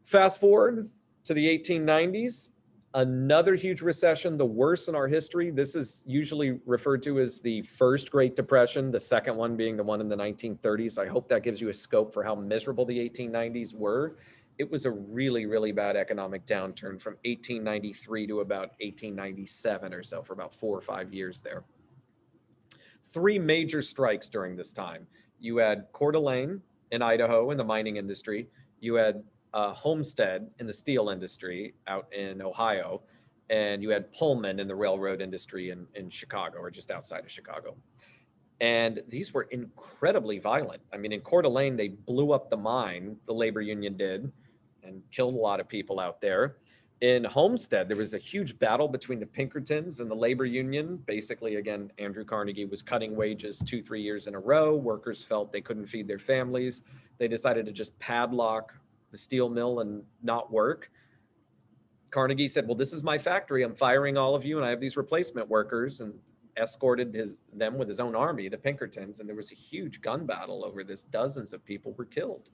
Fast forward to the 1890s, another huge recession, the worst in our history. This is usually referred to as the first Great Depression, the second one being the one in the 1930s. I hope that gives you a scope for how miserable the 1890s were. It was a really, really bad economic downturn from 1893 to about 1897 or so, for about 4 or 5 years there. 3 major strikes during this time. You had Coeur d'Alene in Idaho in the mining industry. You had Homestead in the steel industry out in Ohio. And you had Pullman in the railroad industry in Chicago, or just outside of Chicago. And these were incredibly violent. I mean, in Coeur d'Alene, they blew up the mine, the labor union did, and killed a lot of people out there. In Homestead, there was a huge battle between the Pinkertons and the labor union. Basically, again, Andrew Carnegie was cutting wages 2-3 years in a row. Workers felt they couldn't feed their families. They decided to just padlock the steel mill and not work. Carnegie said, well, this is my factory. I'm firing all of you, and I have these replacement workers, and escorted them with his own army, the Pinkertons. And there was a huge gun battle over this. Dozens of people were killed.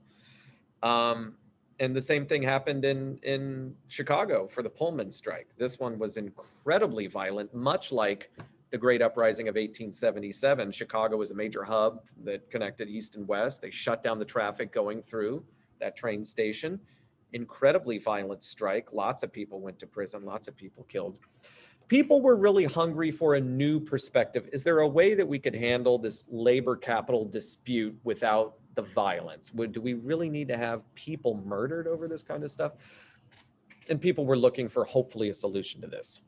And the same thing happened in Chicago for the Pullman strike. This one was incredibly violent, much like the Great Uprising of 1877. Chicago was a major hub that connected East and West. They shut down the traffic going through that train station. Incredibly violent strike. Lots of people went to prison, lots of people killed. People were really hungry for a new perspective. Is there a way that we could handle this labor capital dispute without the violence? Do we really need to have people murdered over this kind of stuff? And people were looking for hopefully a solution to this.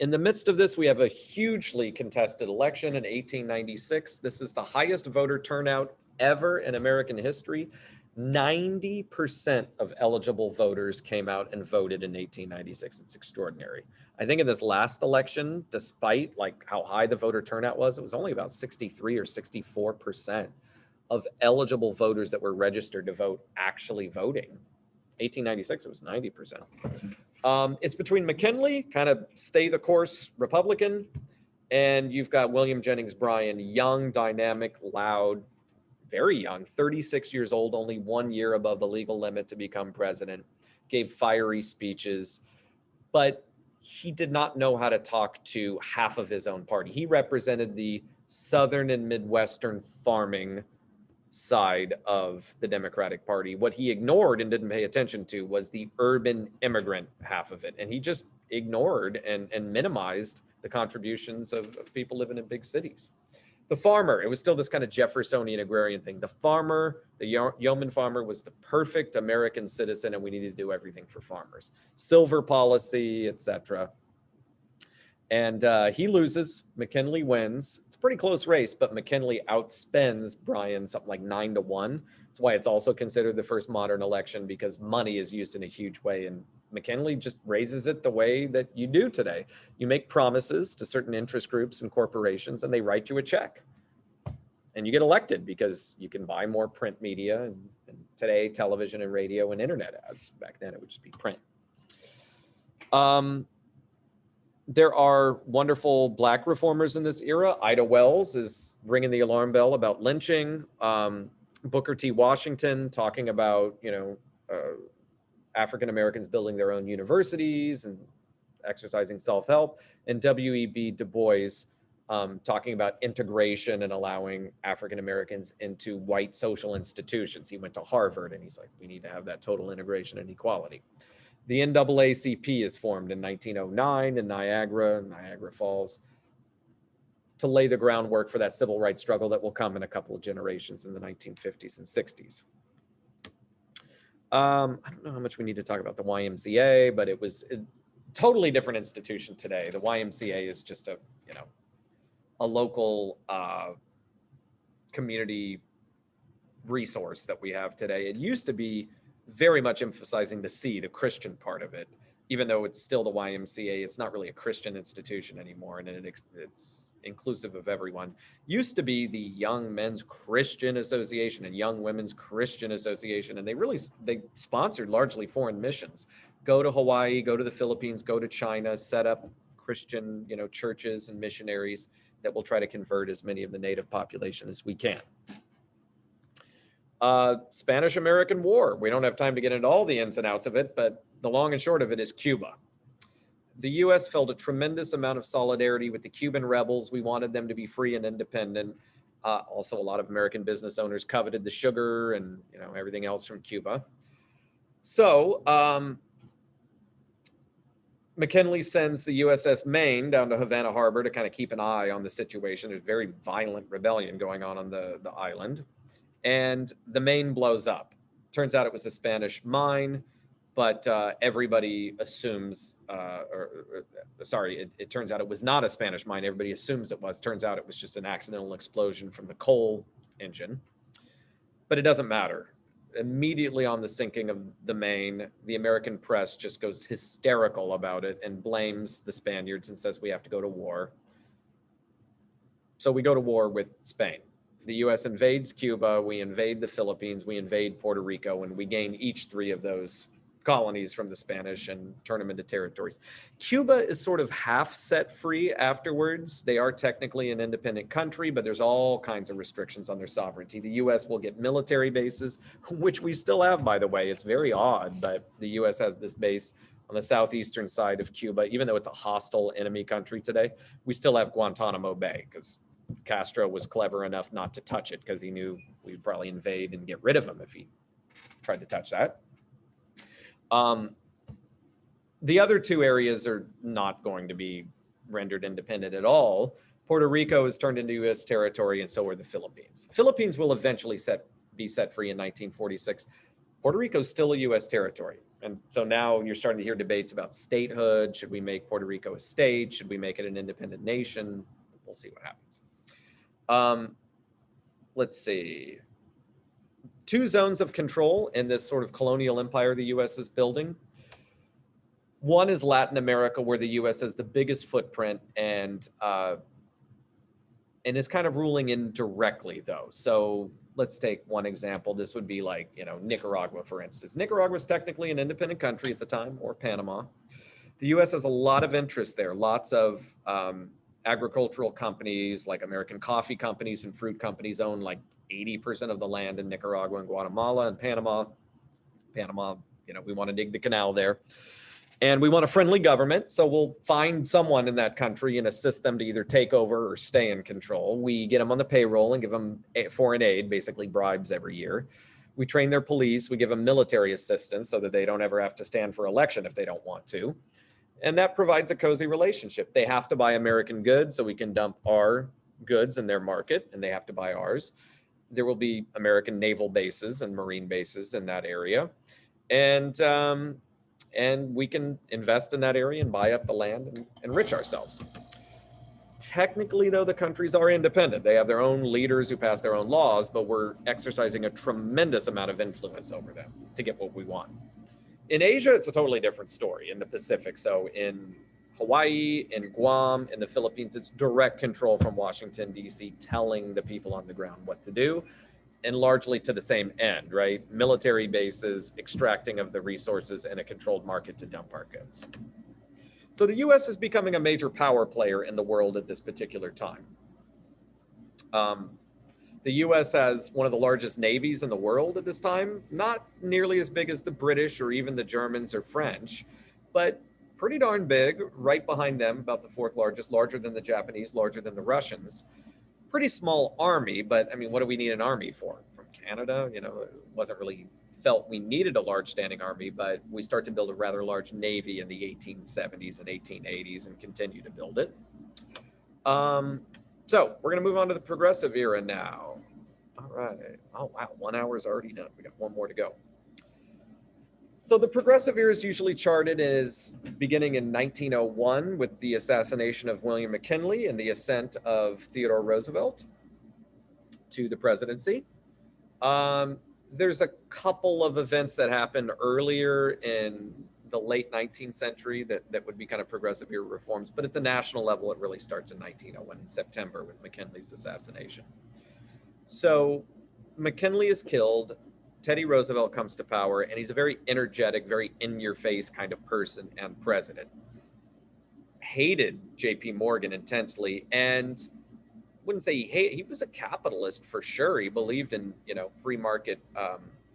In the midst of this, we have a hugely contested election in 1896. This is the highest voter turnout ever in American history. 90% of eligible voters came out and voted in 1896. It's extraordinary. I think in this last election, despite like how high the voter turnout was, it was only about 63 or 64% of eligible voters that were registered to vote actually voting. 1896, it was 90%. It's between McKinley, kind of stay the course Republican, and you've got William Jennings Bryan, young, dynamic, loud, very young, 36 years old, only 1 year above the legal limit to become president, gave fiery speeches, but he did not know how to talk to half of his own party. He represented the Southern and Midwestern farming side of the Democratic Party. What he ignored and didn't pay attention to was the urban immigrant half of it. And he just ignored and minimized the contributions of people living in big cities. The farmer, it was still this kind of Jeffersonian agrarian thing. The farmer, the yeoman farmer, was the perfect American citizen, and we needed to do everything for farmers. Silver policy, etc. And he loses. McKinley wins. It's a pretty close race, but McKinley outspends Bryan something like 9-1. That's why it's also considered the first modern election, because money is used in a huge way. And McKinley just raises it the way that you do today. You make promises to certain interest groups and corporations, and they write you a check. And you get elected because you can buy more print media. And today, television and radio and internet ads. Back then, it would just be print. There are wonderful Black reformers in this era. Ida Wells is ringing the alarm bell about lynching. Booker T. Washington talking about, African Americans building their own universities and exercising self-help. And W.E.B. Du Bois talking about integration and allowing African Americans into white social institutions. He went to Harvard and he's like, we need to have that total integration and equality. The NAACP is formed in 1909 in Niagara Falls, to lay the groundwork for that civil rights struggle that will come in a couple of generations in the 1950s and 60s. I don't know how much we need to talk about the YMCA, but it was a totally different institution today. The YMCA is just a local community resource that we have today. It used to be very much emphasizing the C, the Christian part of it, even though it's still the YMCA. It's not really a Christian institution anymore, and it's inclusive of everyone. Used to be the Young Men's Christian Association and Young Women's Christian Association, and they sponsored largely foreign missions. Go to Hawaii, go to the Philippines, go to China, set up Christian, churches and missionaries that will try to convert as many of the native population as we can. Spanish-American War. We don't have time to get into all the ins and outs of it, but the long and short of it is Cuba. The U.S. felt a tremendous amount of solidarity with the Cuban rebels. We wanted them to be free and independent. Also, a lot of American business owners coveted the sugar and everything else from Cuba. So McKinley sends the USS Maine down to Havana Harbor to kind of keep an eye on the situation. There's very violent rebellion going on the island. And the Maine blows up. Turns out it was a Spanish mine, but everybody assumes, it turns out it was not a Spanish mine. Everybody assumes it was. Turns out it was just an accidental explosion from the coal engine. But it doesn't matter. Immediately on the sinking of the Maine, the American press just goes hysterical about it and blames the Spaniards and says we have to go to war. So we go to war with Spain. The U.S. invades Cuba, we invade the Philippines, we invade Puerto Rico, and we gain each three of those colonies from the Spanish and turn them into territories. Cuba is sort of half set free afterwards. They are technically an independent country, but there's all kinds of restrictions on their sovereignty. The U.S. will get military bases, which we still have, by the way. It's very odd, but the U.S. has this base on the southeastern side of Cuba. Even though it's a hostile enemy country today, we still have Guantanamo Bay because Castro was clever enough not to touch it because he knew we'd probably invade and get rid of him if he tried to touch that. The other two areas are not going to be rendered independent at all. Puerto Rico is turned into U.S. territory, and so are the Philippines. Philippines will eventually be set free in 1946. Puerto Rico is still a U.S. territory. And so now you're starting to hear debates about statehood. Should we make Puerto Rico a state? Should we make it an independent nation? We'll see what happens. Let's see. Two zones of control in this sort of colonial empire the U.S. is building. One is Latin America, where the U.S. has the biggest footprint and is kind of ruling indirectly, though. So let's take one example. This would be like, Nicaragua, for instance. Nicaragua was technically an independent country at the time, or Panama. The U.S. has a lot of interest there, lots of agricultural companies like American coffee companies and fruit companies own like 80% of the land in Nicaragua and Guatemala and Panama. We want to dig the canal there. And we want a friendly government, so we'll find someone in that country and assist them to either take over or stay in control. We get them on the payroll and give them foreign aid, basically bribes every year. We train their police. We give them military assistance so that they don't ever have to stand for election if they don't want to. And that provides a cozy relationship. They have to buy American goods so we can dump our goods in their market, and they have to buy ours. There will be American naval bases and marine bases in that area. And we can invest in that area and buy up the land and enrich ourselves. Technically, though, the countries are independent. They have their own leaders who pass their own laws, but we're exercising a tremendous amount of influence over them to get what we want. In Asia, it's a totally different story. In the Pacific, so in Hawaii, in Guam, in the Philippines, it's direct control from Washington, D.C., telling the people on the ground what to do, and largely to the same end, right? Military bases, extracting of the resources, and a controlled market to dump our goods. So the U.S. is becoming a major power player in the world at this particular time. The U.S. has one of the largest navies in the world at this time, not nearly as big as the British or even the Germans or French, but pretty darn big, right behind them, about the fourth largest, larger than the Japanese, larger than the Russians. Pretty small army, but I mean, what do we need an army for? From Canada, it wasn't really felt we needed a large standing army, but we start to build a rather large navy in the 1870s and 1880s and continue to build it. So we're going to move on to the progressive era now. All right. Oh, wow. 1 hour's already done. We got one more to go. So the progressive era is usually charted as beginning in 1901 with the assassination of William McKinley and the ascent of Theodore Roosevelt to the presidency. There's a couple of events that happened earlier in the late 19th century that would be kind of progressive era reforms, but at the national level, it really starts in 1901 in September with McKinley's assassination. So McKinley is killed. Teddy Roosevelt comes to power, and he's a very energetic, very in-your-face kind of person and president. Hated J.P. Morgan intensely, and wouldn't say he was a capitalist for sure. He believed in, free market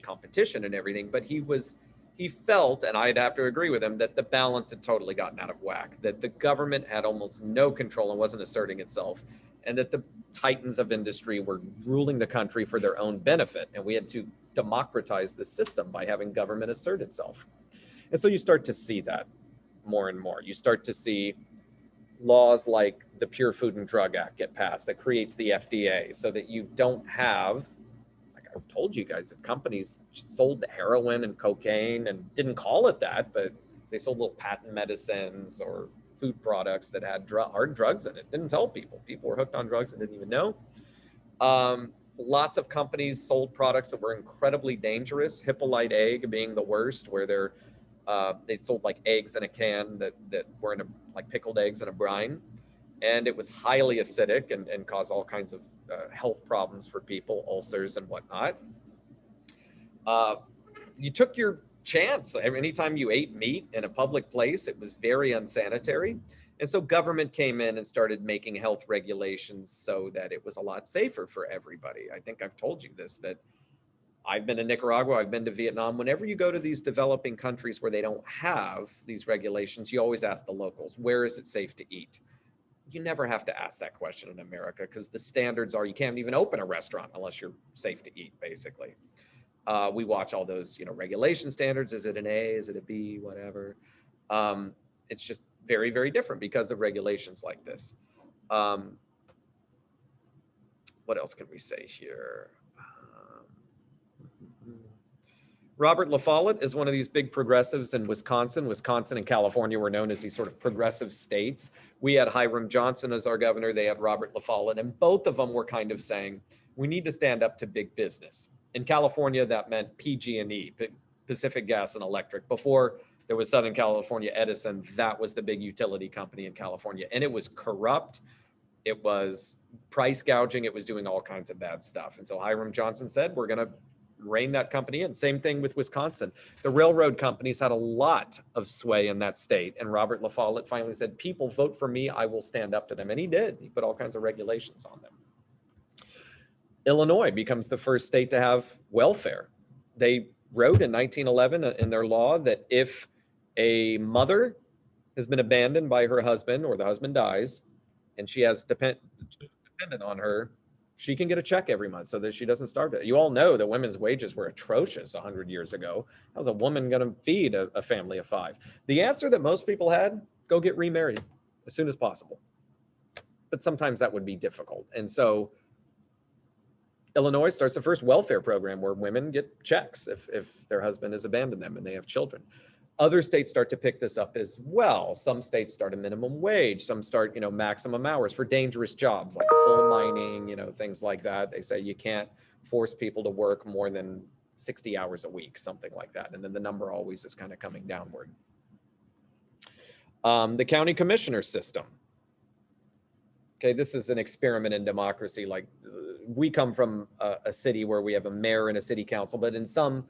competition and everything, but he felt, and I'd have to agree with him, that the balance had totally gotten out of whack, that the government had almost no control and wasn't asserting itself, and that the titans of industry were ruling the country for their own benefit, and we had to democratize the system by having government assert itself. And so you start to see that more and more. You start to see laws like the Pure Food and Drug Act get passed that creates the FDA, so that you don't have, like I've told you guys, that companies sold heroin and cocaine and didn't call it that, but they sold little patent medicines or food products that had hard drugs in it. Didn't tell people. People were hooked on drugs and didn't even know. Lots of companies sold products that were incredibly dangerous, Hippolyte egg being the worst, where they sold like eggs in a can that were in like pickled eggs in a brine. And it was highly acidic and caused all kinds of health problems for people, ulcers and whatnot. You took your chance. Anytime you ate meat in a public place, it was very unsanitary. And so government came in and started making health regulations so that it was a lot safer for everybody. I think I've told you this, that I've been to Nicaragua, I've been to Vietnam. Whenever you go to these developing countries where they don't have these regulations, you always ask the locals, where is it safe to eat? You never have to ask that question in America, because the standards are you can't even open a restaurant unless you're safe to eat, basically. We watch all those, regulation standards. Is it an A? Is it a B? Whatever. It's just very, very different because of regulations like this. What else can we say here? Robert La Follette is one of these big progressives in Wisconsin. Wisconsin and California were known as these sort of progressive states. We had Hiram Johnson as our governor. They had Robert La Follette, and both of them were kind of saying, we need to stand up to big business. In California, that meant PG&E, Pacific Gas and Electric. Before there was Southern California Edison, that was the big utility company in California. And it was corrupt. It was price gouging. It was doing all kinds of bad stuff. And so Hiram Johnson said, we're going to rein that company in. Same thing with Wisconsin. The railroad companies had a lot of sway in that state. And Robert La Follette finally said, people vote for me, I will stand up to them. And he did. He put all kinds of regulations on them. Illinois becomes the first state to have welfare. They wrote in 1911 in their law that if a mother has been abandoned by her husband or the husband dies and she has dependent on her, she can get a check every month so that she doesn't starve to. You all know that women's wages were atrocious 100 years ago. How's a woman going to feed a family of 5? The answer that most people had, go get remarried as soon as possible. But sometimes that would be difficult. And so Illinois starts the first welfare program where women get checks if their husband has abandoned them and they have children. Other states start to pick this up as well. Some states start a minimum wage. Some start, maximum hours for dangerous jobs like coal mining, things like that. They say you can't force people to work more than 60 hours a week, something like that. And then the number always is kind of coming downward. The county commissioner system. Okay, this is an experiment in democracy. Like, we come from a city where we have a mayor and a city council, but in some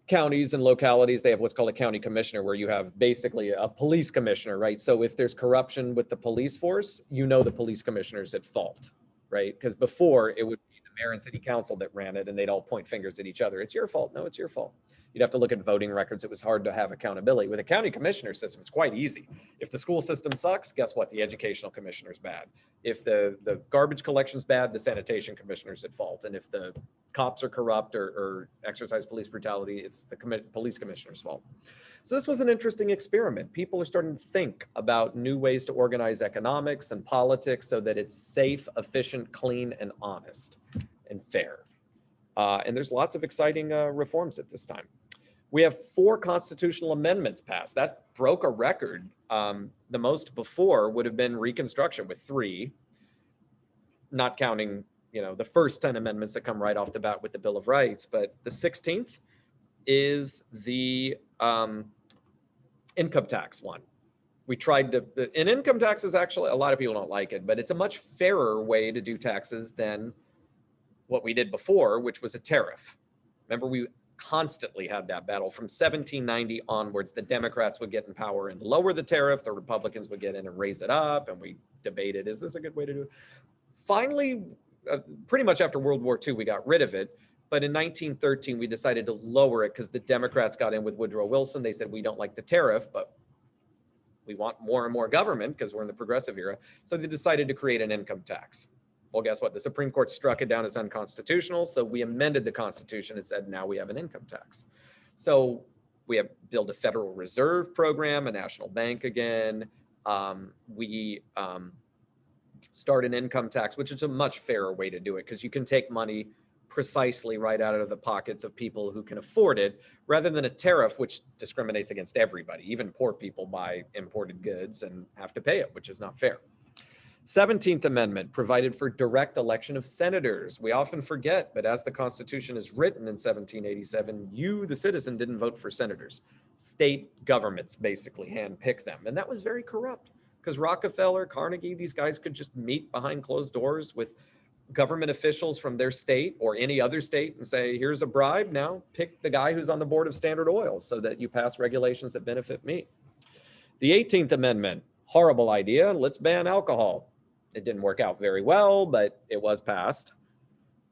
counties and localities, they have what's called a county commissioner, where you have basically a police commissioner, right? So if there's corruption with the police force, the police commissioner's at fault, right? Because before it would be the mayor and city council that ran it, and they'd all point fingers at each other. It's your fault. No, it's your fault. You'd have to look at voting records. It was hard to have accountability. With a county commissioner system, it's quite easy. If the school system sucks, guess what? The educational commissioner's bad. If the garbage collection's bad, the sanitation commissioner's at fault. And if the cops are corrupt or exercise police brutality, it's the police commissioner's fault. So this was an interesting experiment. People are starting to think about new ways to organize economics and politics so that it's safe, efficient, clean, and honest and fair. And there's lots of exciting reforms at this time. We have 4 constitutional amendments passed. That broke a record. The most before would have been Reconstruction with 3, not counting, the first 10 amendments that come right off the bat with the Bill of Rights. But the 16th is the income tax one. We tried to, and income tax is actually, a lot of people don't like it, but it's a much fairer way to do taxes than what we did before, which was a tariff. Remember, we constantly had that battle from 1790 onwards. The Democrats would get in power and lower the tariff. The Republicans would get in and raise it up. And we debated, is this a good way to do it? Finally, pretty much after World War II, we got rid of it. But in 1913, we decided to lower it because the Democrats got in with Woodrow Wilson. They said, we don't like the tariff, but we want more and more government because we're in the progressive era. So they decided to create an income tax. Well, guess what? The Supreme Court struck it down as unconstitutional. So we amended the Constitution and said, now we have an income tax. So we have built a Federal Reserve program, a national bank again. We start an income tax, which is a much fairer way to do it because you can take money precisely right out of the pockets of people who can afford it, rather than a tariff, which discriminates against everybody. Even poor people buy imported goods and have to pay it, which is not fair. 17th Amendment provided for direct election of senators. We often forget, but as the Constitution is written in 1787, you, the citizen, didn't vote for senators. State governments basically handpick them. And that was very corrupt because Rockefeller, Carnegie, these guys could just meet behind closed doors with government officials from their state or any other state and say, here's a bribe, now pick the guy who's on the board of Standard Oil so that you pass regulations that benefit me. The 18th Amendment, horrible idea, let's ban alcohol. It didn't work out very well, but it was passed.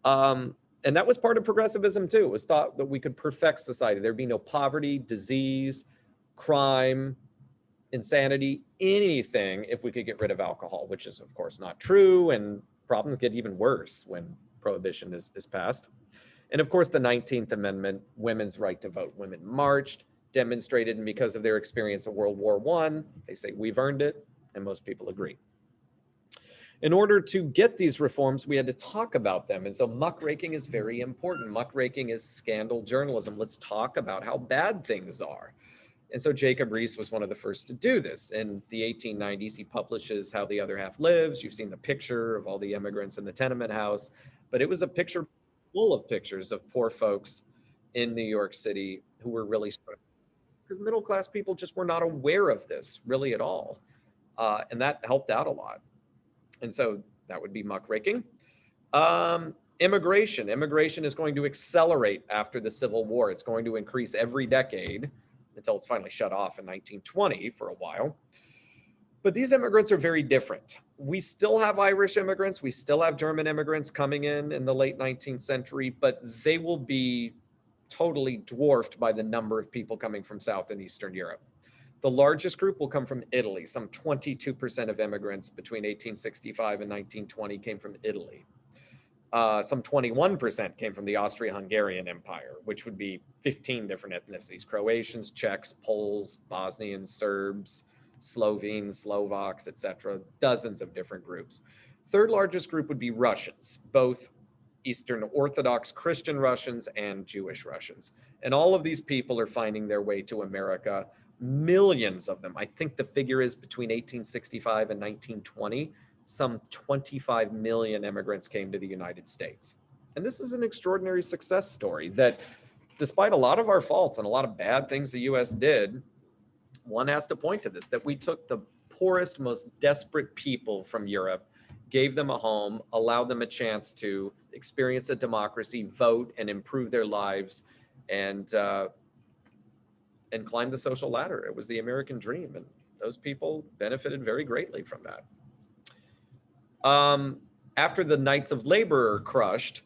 And that was part of progressivism too. It was thought that we could perfect society. There'd be no poverty, disease, crime, insanity, anything if we could get rid of alcohol, which is of course not true. And problems get even worse when prohibition is passed. And of course, the 19th Amendment, women's right to vote. Women marched, demonstrated, and because of their experience of World War I, they say we've earned it, and most people agree. In order to get these reforms, we had to talk about them. And so muckraking is very important. Muckraking is scandal journalism. Let's talk about how bad things are. And so Jacob Riis was one of the first to do this. In the 1890s, he publishes How the Other Half Lives. You've seen the picture of all the immigrants in the tenement house, but it was a picture full of pictures of poor folks in New York City who were really struggling because middle-class people just were not aware of this really at all. And that helped out a lot. And so that would be muckraking. Immigration. Immigration is going to accelerate after the Civil War. It's going to increase every decade until it's finally shut off in 1920 for a while. But these immigrants are very different. We still have Irish immigrants. We still have German immigrants coming in the late 19th century, but they will be totally dwarfed by the number of people coming from South and Eastern Europe. The largest group will come from Italy. Some 22% of immigrants between 1865 and 1920 came from Italy. Some 21% came from the Austria-Hungarian Empire, which would be 15 different ethnicities: Croatians, Czechs, Poles, Bosnians, Serbs, Slovenes, Slovaks, etc. Dozens of different groups. Third largest group would be Russians, both Eastern Orthodox Christian Russians and Jewish Russians. And all of these people are finding their way to America. Millions of them. I think the figure is between 1865 and 1920. Some 25 million immigrants came to the United States. And this is an extraordinary success story that, despite a lot of our faults and a lot of bad things the US did, one has to point to this, that we took the poorest, most desperate people from Europe, gave them a home, allowed them a chance to experience a democracy, vote, and improve their lives, and climb the social ladder. It was the American dream, and those people benefited very greatly from that. After the Knights of Labor are crushed,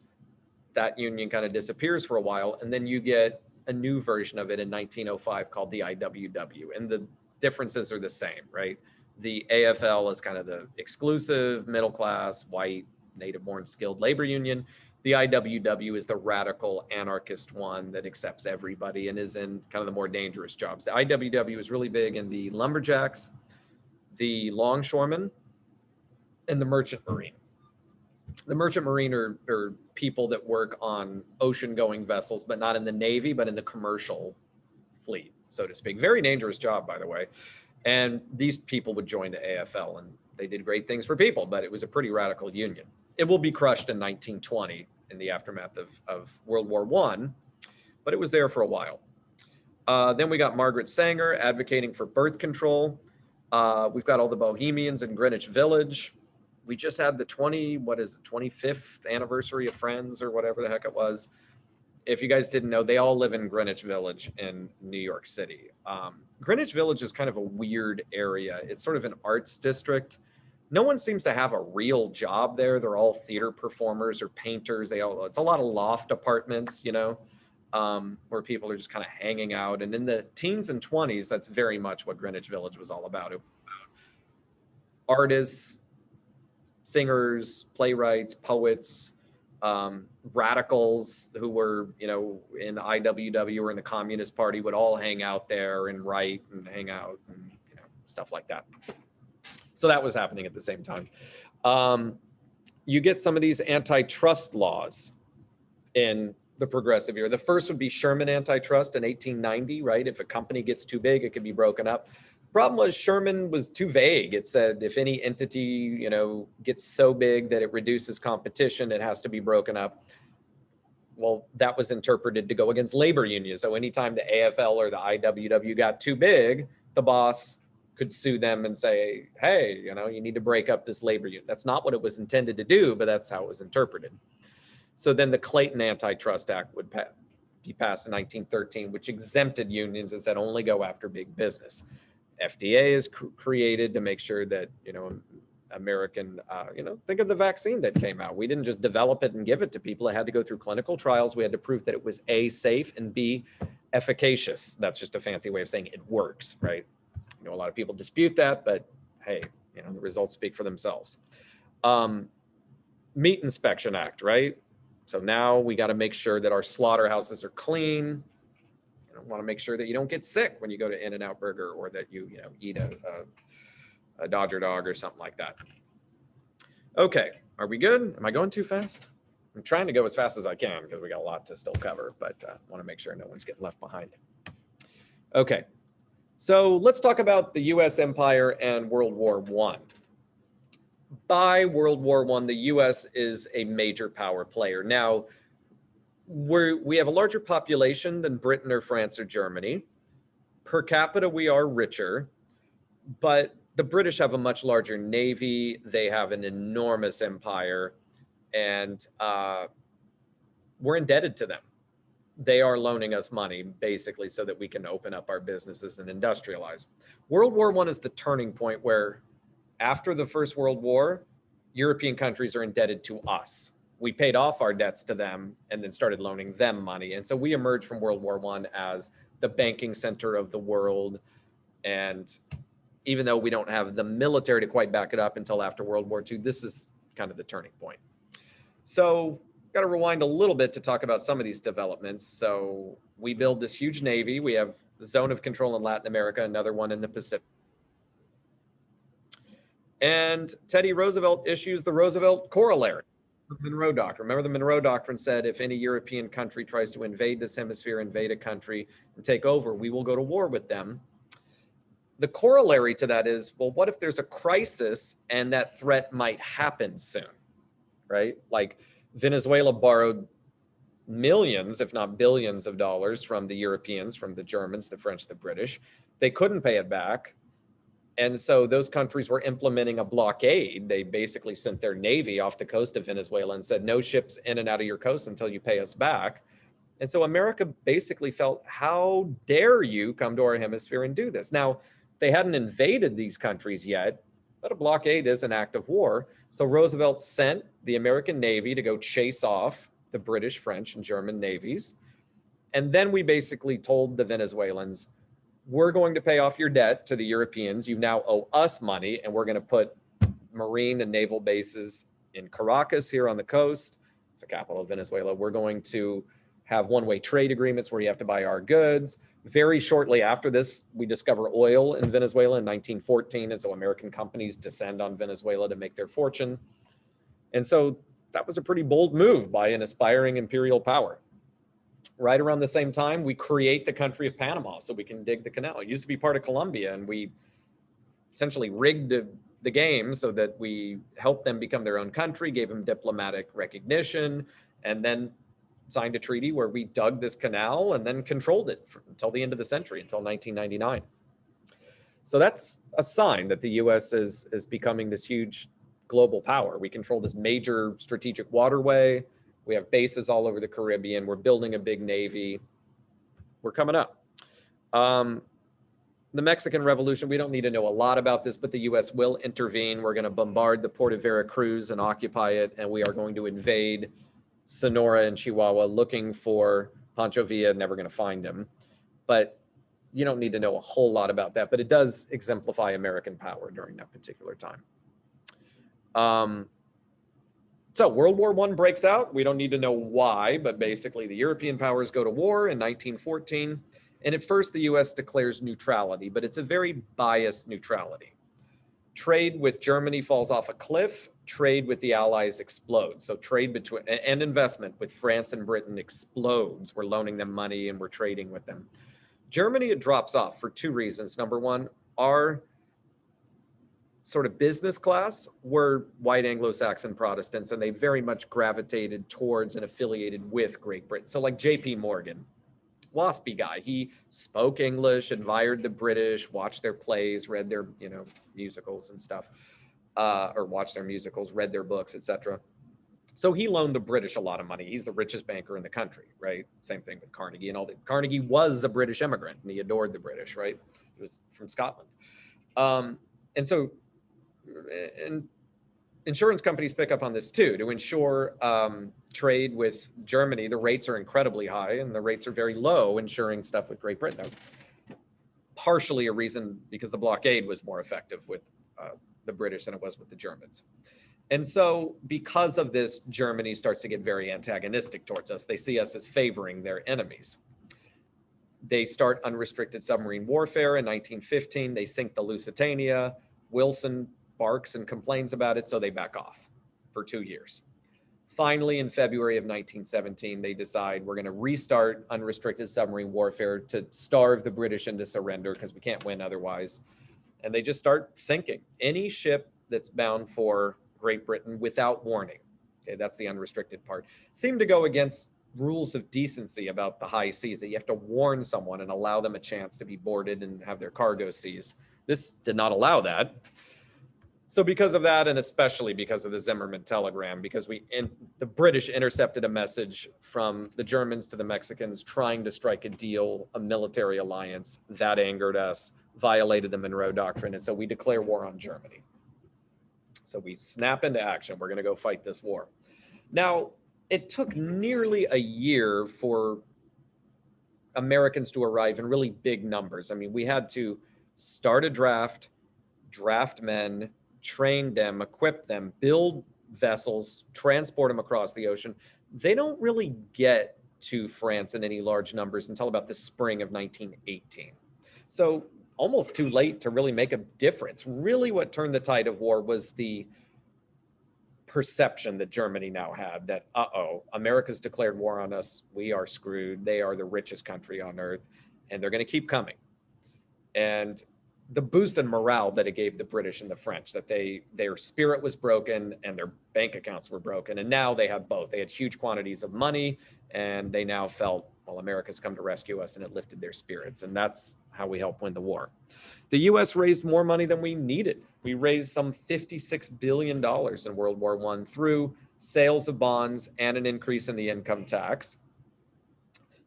that union kind of disappears for a while, and then you get a new version of it in 1905 called the IWW, and the differences are the same, right? The AFL is kind of the exclusive, middle-class, white, native-born skilled labor union. The IWW is the radical anarchist one that accepts everybody and is in kind of the more dangerous jobs. The IWW is really big in the lumberjacks, the longshoremen, and the merchant marine. The merchant marine are people that work on ocean-going vessels, but not in the Navy, but in the commercial fleet, so to speak. Very dangerous job, by the way. And these people would join the AFL, and they did great things for people, but it was a pretty radical union. It will be crushed in 1920 in the aftermath of World War I, but it was there for a while. Then we got Margaret Sanger advocating for birth control. We've got all the Bohemians in Greenwich Village. We just had the 25th anniversary of Friends or whatever the heck it was. If you guys didn't know, they all live in Greenwich Village in New York City. Greenwich Village is kind of a weird area. It's sort of an arts district. No one seems to have a real job there. They're all theater performers or painters. It's a lot of loft apartments, you know, where people are just kind of hanging out. And in the teens and 20s, that's very much what Greenwich Village was all about. It was about artists, singers, playwrights, poets, radicals who were, you know, in the IWW or in the Communist Party would all hang out there and write and hang out and, you know, stuff like that. So that was happening at the same time. You get some of these antitrust laws in the progressive era. The first would be Sherman antitrust in 1890, right? If a company gets too big, it could be broken up. Problem was Sherman was too vague. It said if any entity, you know, gets so big that it reduces competition, it has to be broken up. Well, that was interpreted to go against labor unions. So anytime the AFL or the IWW got too big, the boss could sue them and say, hey, you know, you need to break up this labor union. That's not what it was intended to do, but that's how it was interpreted. So then the Clayton Antitrust Act would be passed in 1913, which exempted unions and said only go after big business. FDA is created to make sure that, you know, American, you know, think of the vaccine that came out. We didn't just develop it and give it to people. It had to go through clinical trials. We had to prove that it was A, safe, and B, efficacious. That's just a fancy way of saying it works, right? You know, a lot of people dispute that, but hey, you know, the results speak for themselves. Meat Inspection Act, right? So now we got to make sure that our slaughterhouses are clean. You want to make sure that you don't get sick when you go to In-N-Out Burger or that you know, eat a Dodger dog or something like that. Okay, are we good? Am I going too fast? I'm trying to go as fast as I can because we got a lot to still cover, but want to make sure no one's getting left behind. Okay, so let's talk about the U.S. empire and World War I. By World War I, the U.S. is a major power player. Now, we have a larger population than Britain or France or Germany. Per capita, we are richer, but the British have a much larger navy. They have an enormous empire, and we're indebted to them. They are loaning us money, basically, so that we can open up our businesses and industrialize. World War I is the turning point where, after the First World War, European countries are indebted to us. We paid off our debts to them and then started loaning them money. And so we emerged from World War I as the banking center of the world. And even though we don't have the military to quite back it up until after World War II, this is kind of the turning point. So got to rewind a little bit to talk about some of these developments. So we build this huge navy. We have a zone of control in Latin America, another one in the Pacific. And Teddy Roosevelt issues the Roosevelt Corollary, the Monroe Doctrine. Remember, the Monroe Doctrine said if any European country tries to invade this hemisphere, invade a country and take over, we will go to war with them. The corollary to that is, well, what if there's a crisis and that threat might happen soon, right? Like Venezuela borrowed millions, if not billions of dollars from the Europeans, from the Germans, the French, the British. They couldn't pay it back. And so those countries were implementing a blockade. They basically sent their navy off the coast of Venezuela and said, no ships in and out of your coast until you pay us back. And so America basically felt, how dare you come to our hemisphere and do this? Now, they hadn't invaded these countries yet, but a blockade is an act of war. So Roosevelt sent the American Navy to go chase off the British, French, and German navies. And then we basically told the Venezuelans, we're going to pay off your debt to the Europeans. You now owe us money, and we're going to put marine and naval bases in Caracas here on the coast. It's the capital of Venezuela. We're going to have one-way trade agreements where you have to buy our goods. Very shortly after this, we discover oil in Venezuela in 1914, and so American companies descend on Venezuela to make their fortune. And so that was a pretty bold move by an aspiring imperial power. Right around the same time, we create the country of Panama so we can dig the canal. It used to be part of Colombia, and we essentially rigged the game so that we helped them become their own country, gave them diplomatic recognition, and then signed a treaty where we dug this canal and then controlled it until the end of the century, until 1999. So that's a sign that the US is becoming this huge global power. We control this major strategic waterway. We have bases all over the Caribbean. We're building a big navy. We're coming up. The Mexican Revolution, we don't need to know a lot about this, but the US will intervene. We're going to bombard the port of Veracruz and occupy it, and we are going to invade Sonora and Chihuahua looking for Pancho Villa, never going to find him. But you don't need to know a whole lot about that, but it does exemplify American power during that particular time. So World War I breaks out. We don't need to know why, but basically the European powers go to war in 1914. And at first the US declares neutrality, but it's a very biased neutrality. Trade with Germany falls off a cliff. Trade with the Allies explodes. So trade between and investment with France and Britain explodes. We're loaning them money and we're trading with them. Germany, it drops off for two reasons. Number one, our sort of business class were white Anglo-Saxon Protestants, and they very much gravitated towards and affiliated with Great Britain. So like J.P. Morgan, waspy guy. He spoke English, admired the British, watched their plays, read their, musicals and stuff, or watched their musicals, read their books, etc. So he loaned the British a lot of money. He's the richest banker in the country, right? Same thing with Carnegie and all that. Carnegie was a British immigrant and he adored the British, right? He was from Scotland. And so insurance companies pick up on this too. To ensure trade with Germany, the rates are incredibly high and the rates are very low insuring stuff with Great Britain. That was partially a reason because the blockade was more effective with the British than it was with the Germans. And so because of this, Germany starts to get very antagonistic towards us. They see us as favoring their enemies. They start unrestricted submarine warfare in 1915. They sink the Lusitania. Wilson barks and complains about it, so they back off for 2 years. Finally, in February of 1917, they decide we're going to restart unrestricted submarine warfare to starve the British into surrender because we can't win otherwise. And they just start sinking any ship that's bound for Great Britain without warning. Okay, that's the unrestricted part. Seemed to go against rules of decency about the high seas, that you have to warn someone and allow them a chance to be boarded and have their cargo seized. This did not allow that. So because of that, and especially because of the Zimmerman telegram, because the British intercepted a message from the Germans to the Mexicans trying to strike a deal, a military alliance, that angered us, violated the Monroe Doctrine, and so we declare war on Germany. So we snap into action. We're going to go fight this war. Now, it took nearly a year for Americans to arrive in really big numbers. I mean, we had to start a draft men, train them, equip them, build vessels, transport them across the ocean. They don't really get to France in any large numbers until about the spring of 1918. So almost too late to really make a difference. Really what turned the tide of war was the perception that Germany now had that, America's declared war on us. We are screwed. They are the richest country on earth, and they're going to keep coming. And the boost in morale that it gave the British and the French, that their spirit was broken and their bank accounts were broken. And now they have both. They had huge quantities of money, and they now felt, well, America's come to rescue us, and it lifted their spirits. And that's how we helped win the war. The US raised more money than we needed. We raised some $56 billion in World War I through sales of bonds and an increase in the income tax.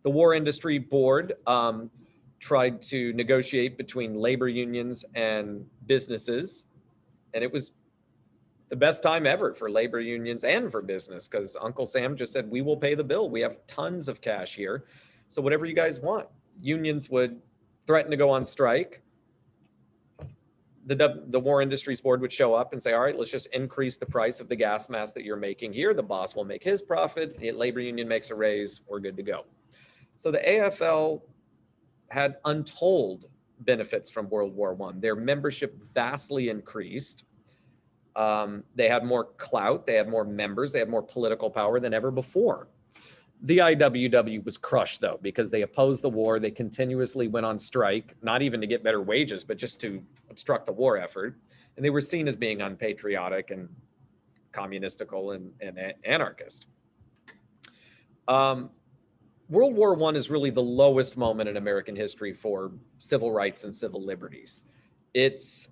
The War Industry Board tried to negotiate between labor unions and businesses, and it was the best time ever for labor unions and for business, because Uncle Sam just said, we will pay the bill. We have tons of cash here, so whatever you guys want. Unions would threaten to go on strike. The War Industries Board would show up and say, all right, let's just increase the price of the gas mask that you're making here. The boss will make his profit. The labor union makes a raise. We're good to go. So the AFL had untold benefits from World War I. Their membership vastly increased. They had more clout. They had more members. They had more political power than ever before. The IWW was crushed, though, because they opposed the war. They continuously went on strike, not even to get better wages, but just to obstruct the war effort. And they were seen as being unpatriotic and communistical and anarchist. World War I is really the lowest moment in American history for civil rights and civil liberties. It's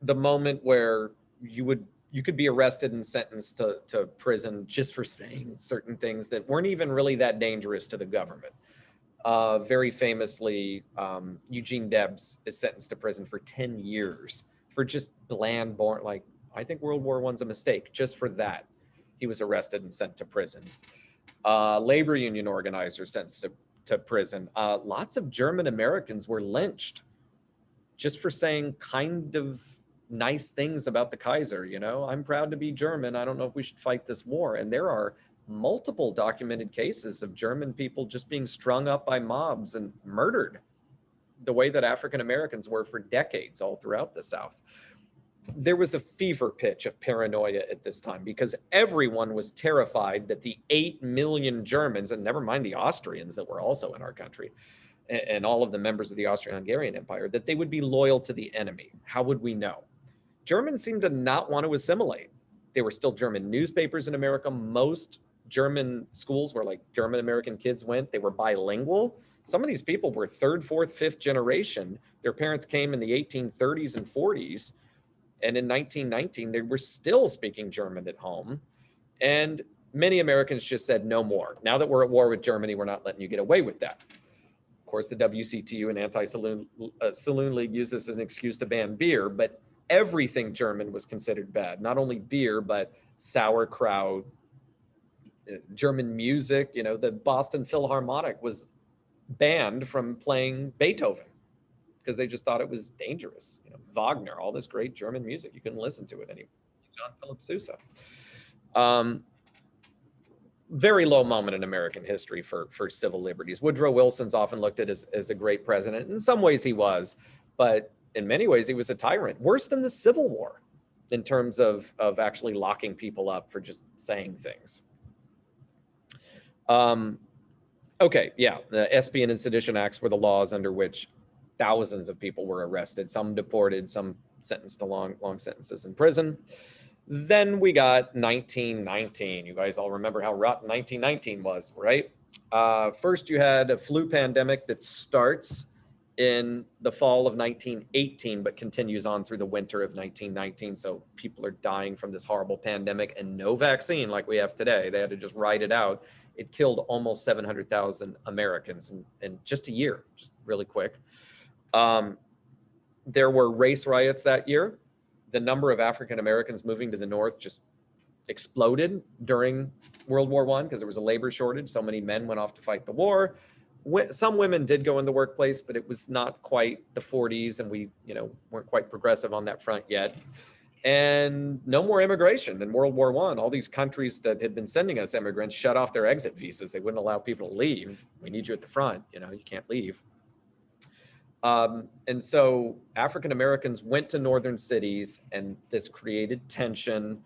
the moment where you could be arrested and sentenced to prison just for saying certain things that weren't even really that dangerous to the government. Very famously, Eugene Debs is sentenced to prison for 10 years for just bland, boring, like, I think World War I's a mistake. Just for that, he was arrested and sent to prison. Labor union organizers sentenced to prison. Lots of German Americans were lynched just for saying kind of nice things about the Kaiser. You know, I'm proud to be German. I don't know if we should fight this war. And there are multiple documented cases of German people just being strung up by mobs and murdered the way that African Americans were for decades all throughout the South. There was a fever pitch of paranoia at this time because everyone was terrified that the 8 million Germans, and never mind the Austrians that were also in our country, and all of the members of the Austro-Hungarian Empire, that they would be loyal to the enemy. How would we know? Germans seemed to not want to assimilate. There were still German newspapers in America. Most German schools where like German American kids went, they were bilingual. Some of these people were third, fourth, fifth generation. Their parents came in the 1830s and 40s. And in 1919, they were still speaking German at home. And many Americans just said, no more. Now that we're at war with Germany, we're not letting you get away with that. Of course, the WCTU and Anti-Saloon League used this as an excuse to ban beer, but everything German was considered bad. Not only beer, but sauerkraut, German music. You know, the Boston Philharmonic was banned from playing Beethoven because they just thought it was dangerous. You know, Wagner, all this great German music, you couldn't listen to it anymore. John Philip Sousa. Very low moment in American history for civil liberties. Woodrow Wilson's often looked at as a great president. In some ways he was, but in many ways he was a tyrant, worse than the Civil War in terms of actually locking people up for just saying things. Okay, yeah, the Espion and Sedition Acts were the laws under which thousands of people were arrested, some deported, some sentenced to long sentences in prison. Then we got 1919. You guys all remember how rotten 1919 was, right? First, you had a flu pandemic that starts in the fall of 1918, but continues on through the winter of 1919. So people are dying from this horrible pandemic and no vaccine like we have today. They had to just ride it out. It killed almost 700,000 Americans in just a year, just really quick. There were race riots that year. The number of African Americans moving to the North just exploded during World War I because there was a labor shortage. So many men went off to fight the war. Some women did go in the workplace, but it was not quite the 40s, and we, weren't quite progressive on that front yet. And no more immigration in World War I. All these countries that had been sending us immigrants shut off their exit visas. They wouldn't allow people to leave. We need you at the front. You can't leave. And so African Americans went to northern cities, and this created tension.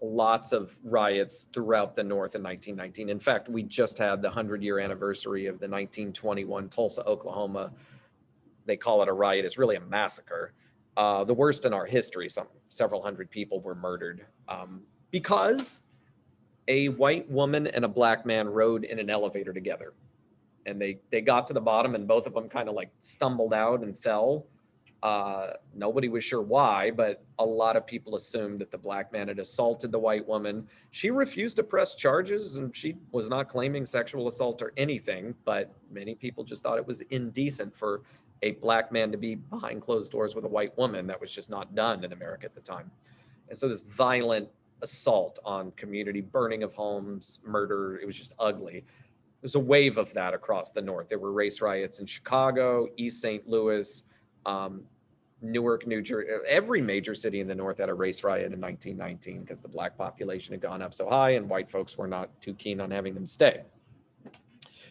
Lots of riots throughout the North in 1919. In fact, we just had the 100-year anniversary of the 1921 Tulsa, Oklahoma. They call it a riot. It's really a massacre. The worst in our history. Several hundred people were murdered because a white woman and a black man rode in an elevator together. And they got to the bottom, and both of them kind of like stumbled out and fell. Nobody was sure why, but a lot of people assumed that the black man had assaulted the white woman. She refused to press charges, and she was not claiming sexual assault or anything, but many people just thought it was indecent for a black man to be behind closed doors with a white woman. That was just not done in America at the time. And so this violent assault on community, burning of homes, murder, it was just ugly. There's a wave of that across the North. There were race riots in Chicago, East St. Louis, Newark, New Jersey. Every major city in the North had a race riot in 1919 because the black population had gone up so high and white folks were not too keen on having them stay.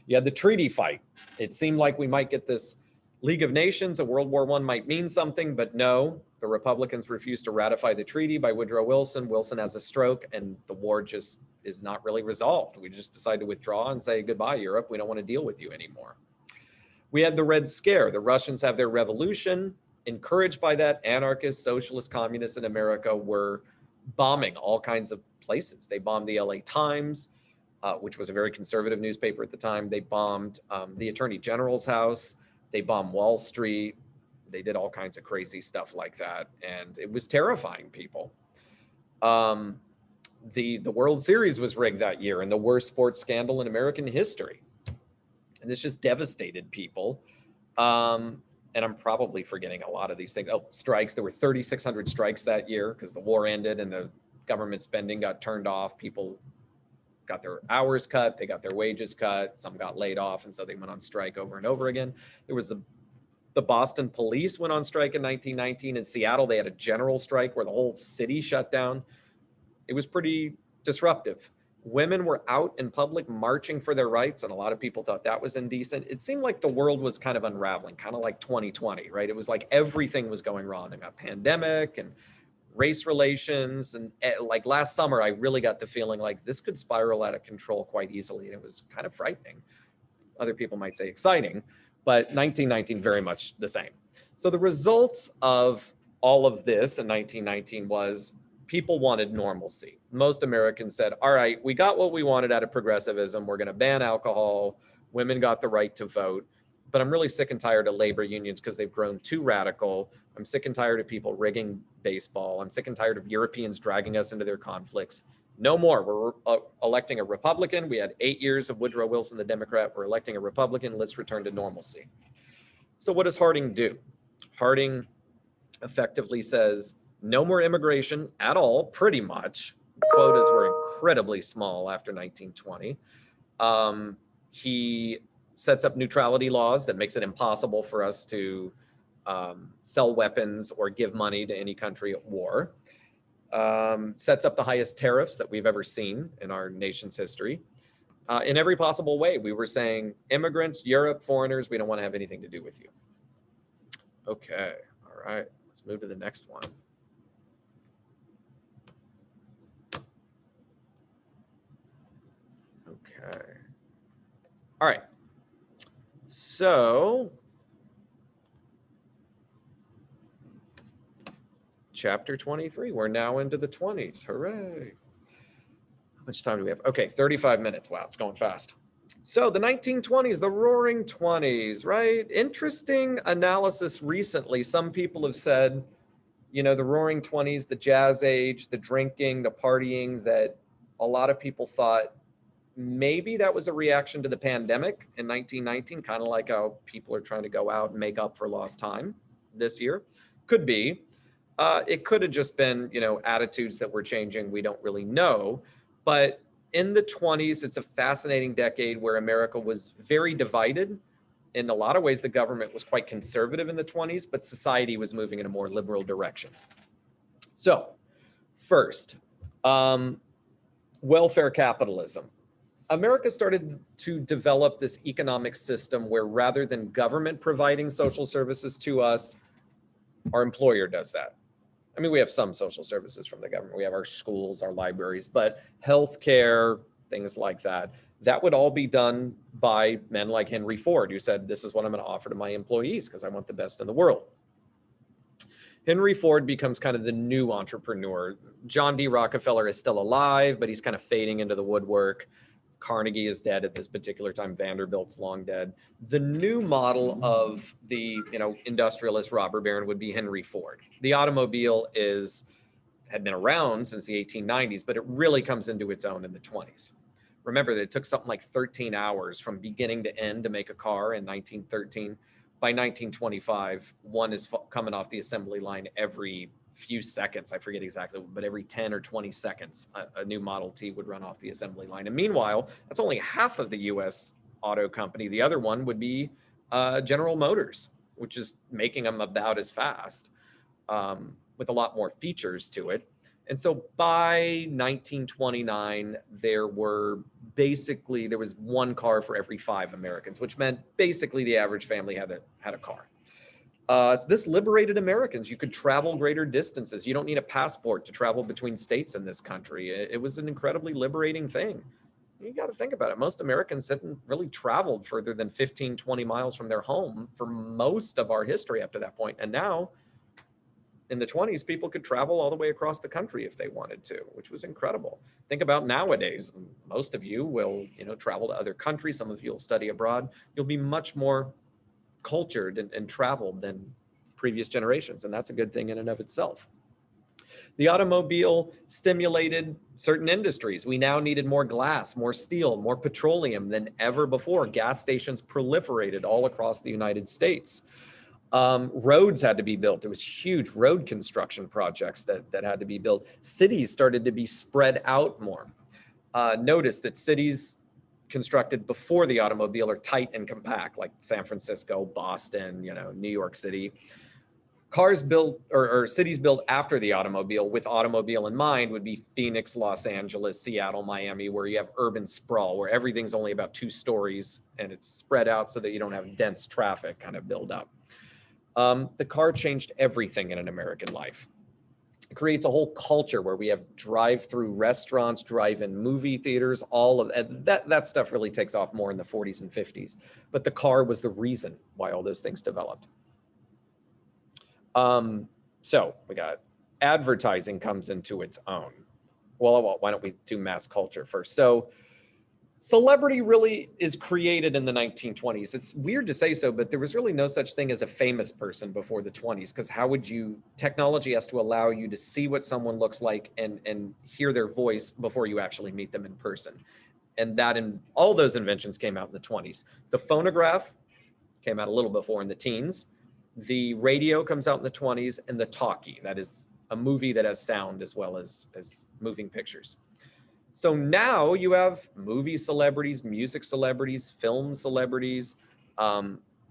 You had the treaty fight. It seemed like we might get this League of Nations, a World War I might mean something, but no, the Republicans refused to ratify the treaty by Woodrow Wilson. Wilson has a stroke, and the war just is not really resolved. We just decided to withdraw and say, goodbye, Europe. We don't want to deal with you anymore. We had the Red Scare. The Russians have their revolution. encouraged by that, anarchists, socialists, communists in America were bombing all kinds of places. They bombed the LA Times, which was a very conservative newspaper at the time. They bombed the Attorney General's house. They bombed Wall Street. They did all kinds of crazy stuff like that. And it was terrifying people. The World Series was rigged that year, and the worst sports scandal in American history. And this just devastated people. And I'm probably forgetting a lot of these things. Oh, strikes. There were 3,600 strikes that year because the war ended and the government spending got turned off. People got their hours cut. They got their wages cut. Some got laid off. And so they went on strike over and over again. There was the Boston police went on strike in 1919. In Seattle, they had a general strike where the whole city shut down. It was pretty disruptive. Women were out in public marching for their rights, and a lot of people thought that was indecent. It seemed like the world was kind of unraveling, kind of like 2020, right? It was like everything was going wrong. And a pandemic and race relations. And like last summer, I really got the feeling like this could spiral out of control quite easily. And it was kind of frightening. Other people might say exciting, but 1919, very much the same. So the results of all of this in 1919 was people wanted normalcy. Most Americans said, all right, we got what we wanted out of progressivism. We're going to ban alcohol. Women got the right to vote. But I'm really sick and tired of labor unions because they've grown too radical. I'm sick and tired of people rigging baseball. I'm sick and tired of Europeans dragging us into their conflicts. No more. We're electing a Republican. We had 8 years of Woodrow Wilson, the Democrat. We're electing a Republican. Let's return to normalcy. So what does Harding do? Harding effectively says, no more immigration at all, pretty much. Quotas were incredibly small after 1920. He sets up neutrality laws that makes it impossible for us to sell weapons or give money to any country at war. Sets up the highest tariffs that we've ever seen in our nation's history. In every possible way, we were saying, immigrants, Europe, foreigners, we don't want to have anything to do with you. Okay, all right, let's move to the next one. Okay. All right. So, chapter 23. We're now into the 20s. Hooray. How much time do we have? Okay, 35 minutes. Wow, it's going fast. So the 1920s, the Roaring 20s, right? Interesting analysis recently. Some people have said, you know, the Roaring 20s, the Jazz Age, the drinking, the partying, that a lot of people thought maybe that was a reaction to the pandemic in 1919, kind of like how people are trying to go out and make up for lost time this year. Could be. It could have just been, you know, attitudes that were changing. We don't really know. But in the 20s, it's a fascinating decade where America was very divided. In a lot of ways, the government was quite conservative in the 20s, but society was moving in a more liberal direction. So first, welfare capitalism. America started to develop this economic system where rather than government providing social services to us, our employer does that. I mean, we have some social services from the government. We have our schools, our libraries, but healthcare, things like that, that would all be done by men like Henry Ford, who said, this is what I'm going to offer to my employees because I want the best in the world. Henry Ford becomes kind of the new entrepreneur. John D. Rockefeller is still alive, but he's kind of fading into the woodwork. Carnegie is dead at this particular time. Vanderbilt's long dead. The new model of the, you know, industrialist robber baron would be Henry Ford. The automobile had been around since the 1890s, but it really comes into its own in the 20s. Remember that it took something like 13 hours from beginning to end to make a car in 1913. By 1925, one is coming off the assembly line every few seconds. I forget exactly, but every 10 or 20 seconds, a new Model T would run off the assembly line. And meanwhile, that's only half of the US auto company. The other one would be General Motors, which is making them about as fast with a lot more features to it. And so by 1929, there was one car for every 5 Americans, which meant basically the average family had a car. This liberated Americans. You could travel greater distances. You don't need a passport to travel between states in this country. It was an incredibly liberating thing. you got to think about it. Most Americans hadn't really traveled further than 15, 20 miles from their home for most of our history up to that point. And now in the 20s, people could travel all the way across the country if they wanted to, which was incredible. Think about nowadays. Most of you will, travel to other countries. Some of you will study abroad. You'll be much more cultured and traveled than previous generations. And that's a good thing in and of itself. The automobile stimulated certain industries. We now needed more glass, more steel, more petroleum than ever before. Gas stations proliferated all across the United States. Roads had to be built. There was huge road construction projects that had to be built. Cities started to be spread out more. Notice that cities constructed before the automobile are tight and compact, like San Francisco, Boston, New York City. Cars built or cities built after the automobile with automobile in mind would be Phoenix, Los Angeles, Seattle, Miami, where you have urban sprawl, where everything's only about 2 stories and it's spread out so that you don't have dense traffic kind of build up. The car changed everything in an American life. It creates a whole culture where we have drive-through restaurants, drive-in movie theaters, all of that stuff really takes off more in the 40s and 50s. But the car was the reason why all those things developed. So we got advertising comes into its own. Well, why don't we do mass culture first? So celebrity really is created in the 1920s. It's weird to say so, but there was really no such thing as a famous person before the 20s, because how would technology has to allow you to see what someone looks like and hear their voice before you actually meet them in person. And all those inventions came out in the 20s. The phonograph came out a little before in the teens. The radio comes out in the 20s, and the talkie, that is a movie that has sound as well as moving pictures. So now you have movie celebrities, music celebrities, film celebrities,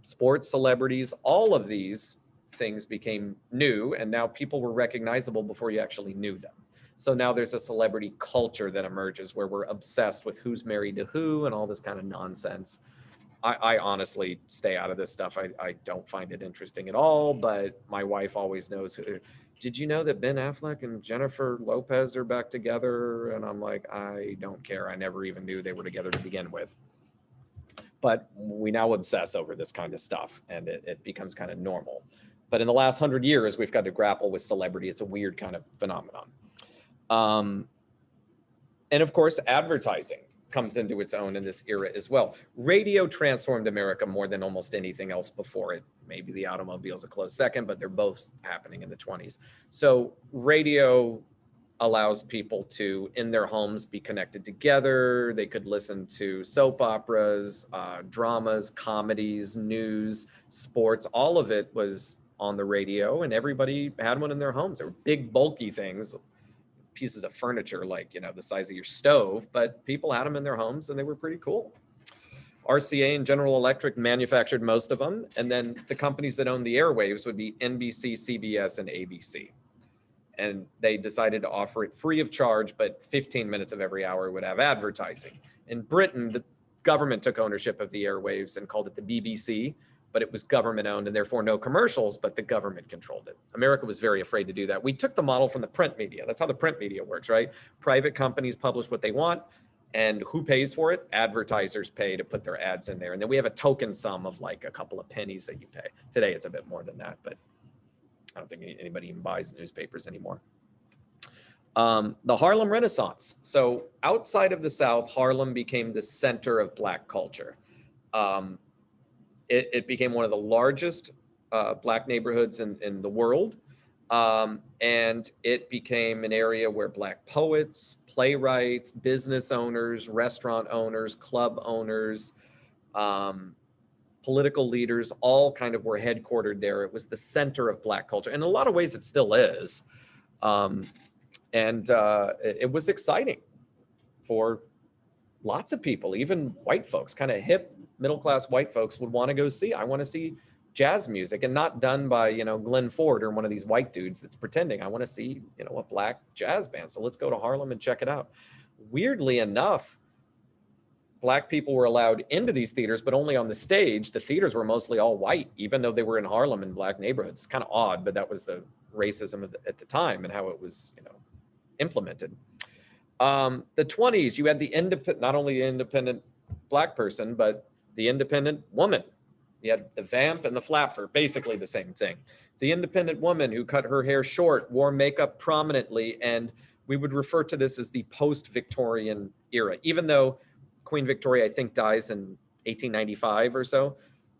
sports celebrities. All of these things became new, and now people were recognizable before you actually knew them. So now there's a celebrity culture that emerges where we're obsessed with who's married to who and all this kind of nonsense. I honestly stay out of this stuff. I don't find it interesting at all, but my wife always knows. Did you know that Ben Affleck and Jennifer Lopez are back together? And I'm like, I don't care. I never even knew they were together to begin with. But we now obsess over this kind of stuff, and it becomes kind of normal. But in the last 100 years, we've got to grapple with celebrity. It's a weird kind of phenomenon. And of course, advertising comes into its own in this era as well. Radio transformed America more than almost anything else before it. Maybe the automobile's a close second, but they're both happening in the 20s. So radio allows people to, in their homes, be connected together. They could listen to soap operas, dramas, comedies, news, sports. All of it was on the radio, and everybody had one in their homes. They were big, bulky things, pieces of furniture like, the size of your stove, but people had them in their homes and they were pretty cool. RCA and General Electric manufactured most of them. And then the companies that owned the airwaves would be NBC, CBS, and ABC. And they decided to offer it free of charge, but 15 minutes of every hour would have advertising. In Britain, the government took ownership of the airwaves and called it the BBC, but it was government owned and therefore no commercials, but the government controlled it. America was very afraid to do that. We took the model from the print media. That's how the print media works, right? Private companies publish what they want, and who pays for it? Advertisers pay to put their ads in there. And then we have a token sum of like a couple of pennies that you pay. Today it's a bit more than that, but I don't think anybody even buys newspapers anymore. The Harlem Renaissance. So outside of the South, Harlem became the center of Black culture. It became one of the largest Black neighborhoods in the world. And it became an area where Black poets, playwrights, business owners, restaurant owners, club owners, political leaders, all kind of were headquartered there. It was the center of Black culture. In a lot of ways, it still is. It was exciting for lots of people, even white folks, kind of hip, middle-class white folks would want to go see. I want to see jazz music, and not done by, Glenn Ford or one of these white dudes that's pretending. I want to see, a Black jazz band. So let's go to Harlem and check it out. Weirdly enough, Black people were allowed into these theaters, but only on the stage. The theaters were mostly all white, even though they were in Harlem in Black neighborhoods. It's kind of odd, but that was the racism at the time and how it was, implemented. The 20s, you had the not only the independent black person, but the independent woman. You had the vamp and the flapper, basically the same thing. The independent woman who cut her hair short, wore makeup prominently, and we would refer to this as the post-Victorian era. Even though Queen Victoria, I think, dies in 1895 or so,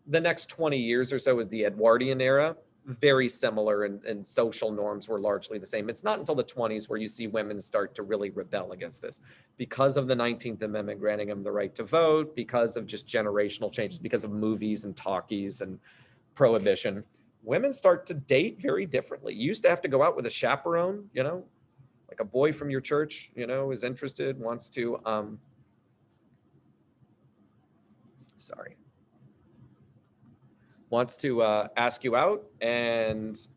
the next 20 years or so is the Edwardian era, very similar, and social norms were largely the same. It's not until the 20s where you see women start to really rebel against this because of the 19th Amendment granting them the right to vote, because of just generational changes, because of movies and talkies and prohibition. Women start to date very differently. You used to have to go out with a chaperone, you know, like a boy from your church, you know, is interested, wants to, wants to ask you out, and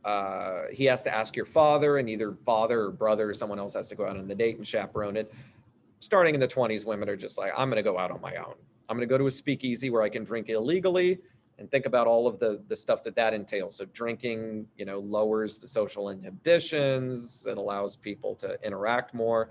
he has to ask your father, and either father or brother or someone else has to go out on the date and chaperone it. Starting in the 20s, women are just like, I'm going to go out on my own. I'm going to go to a speakeasy where I can drink illegally, and think about all of the stuff that entails. So drinking, you know, lowers the social inhibitions. It allows people to interact more.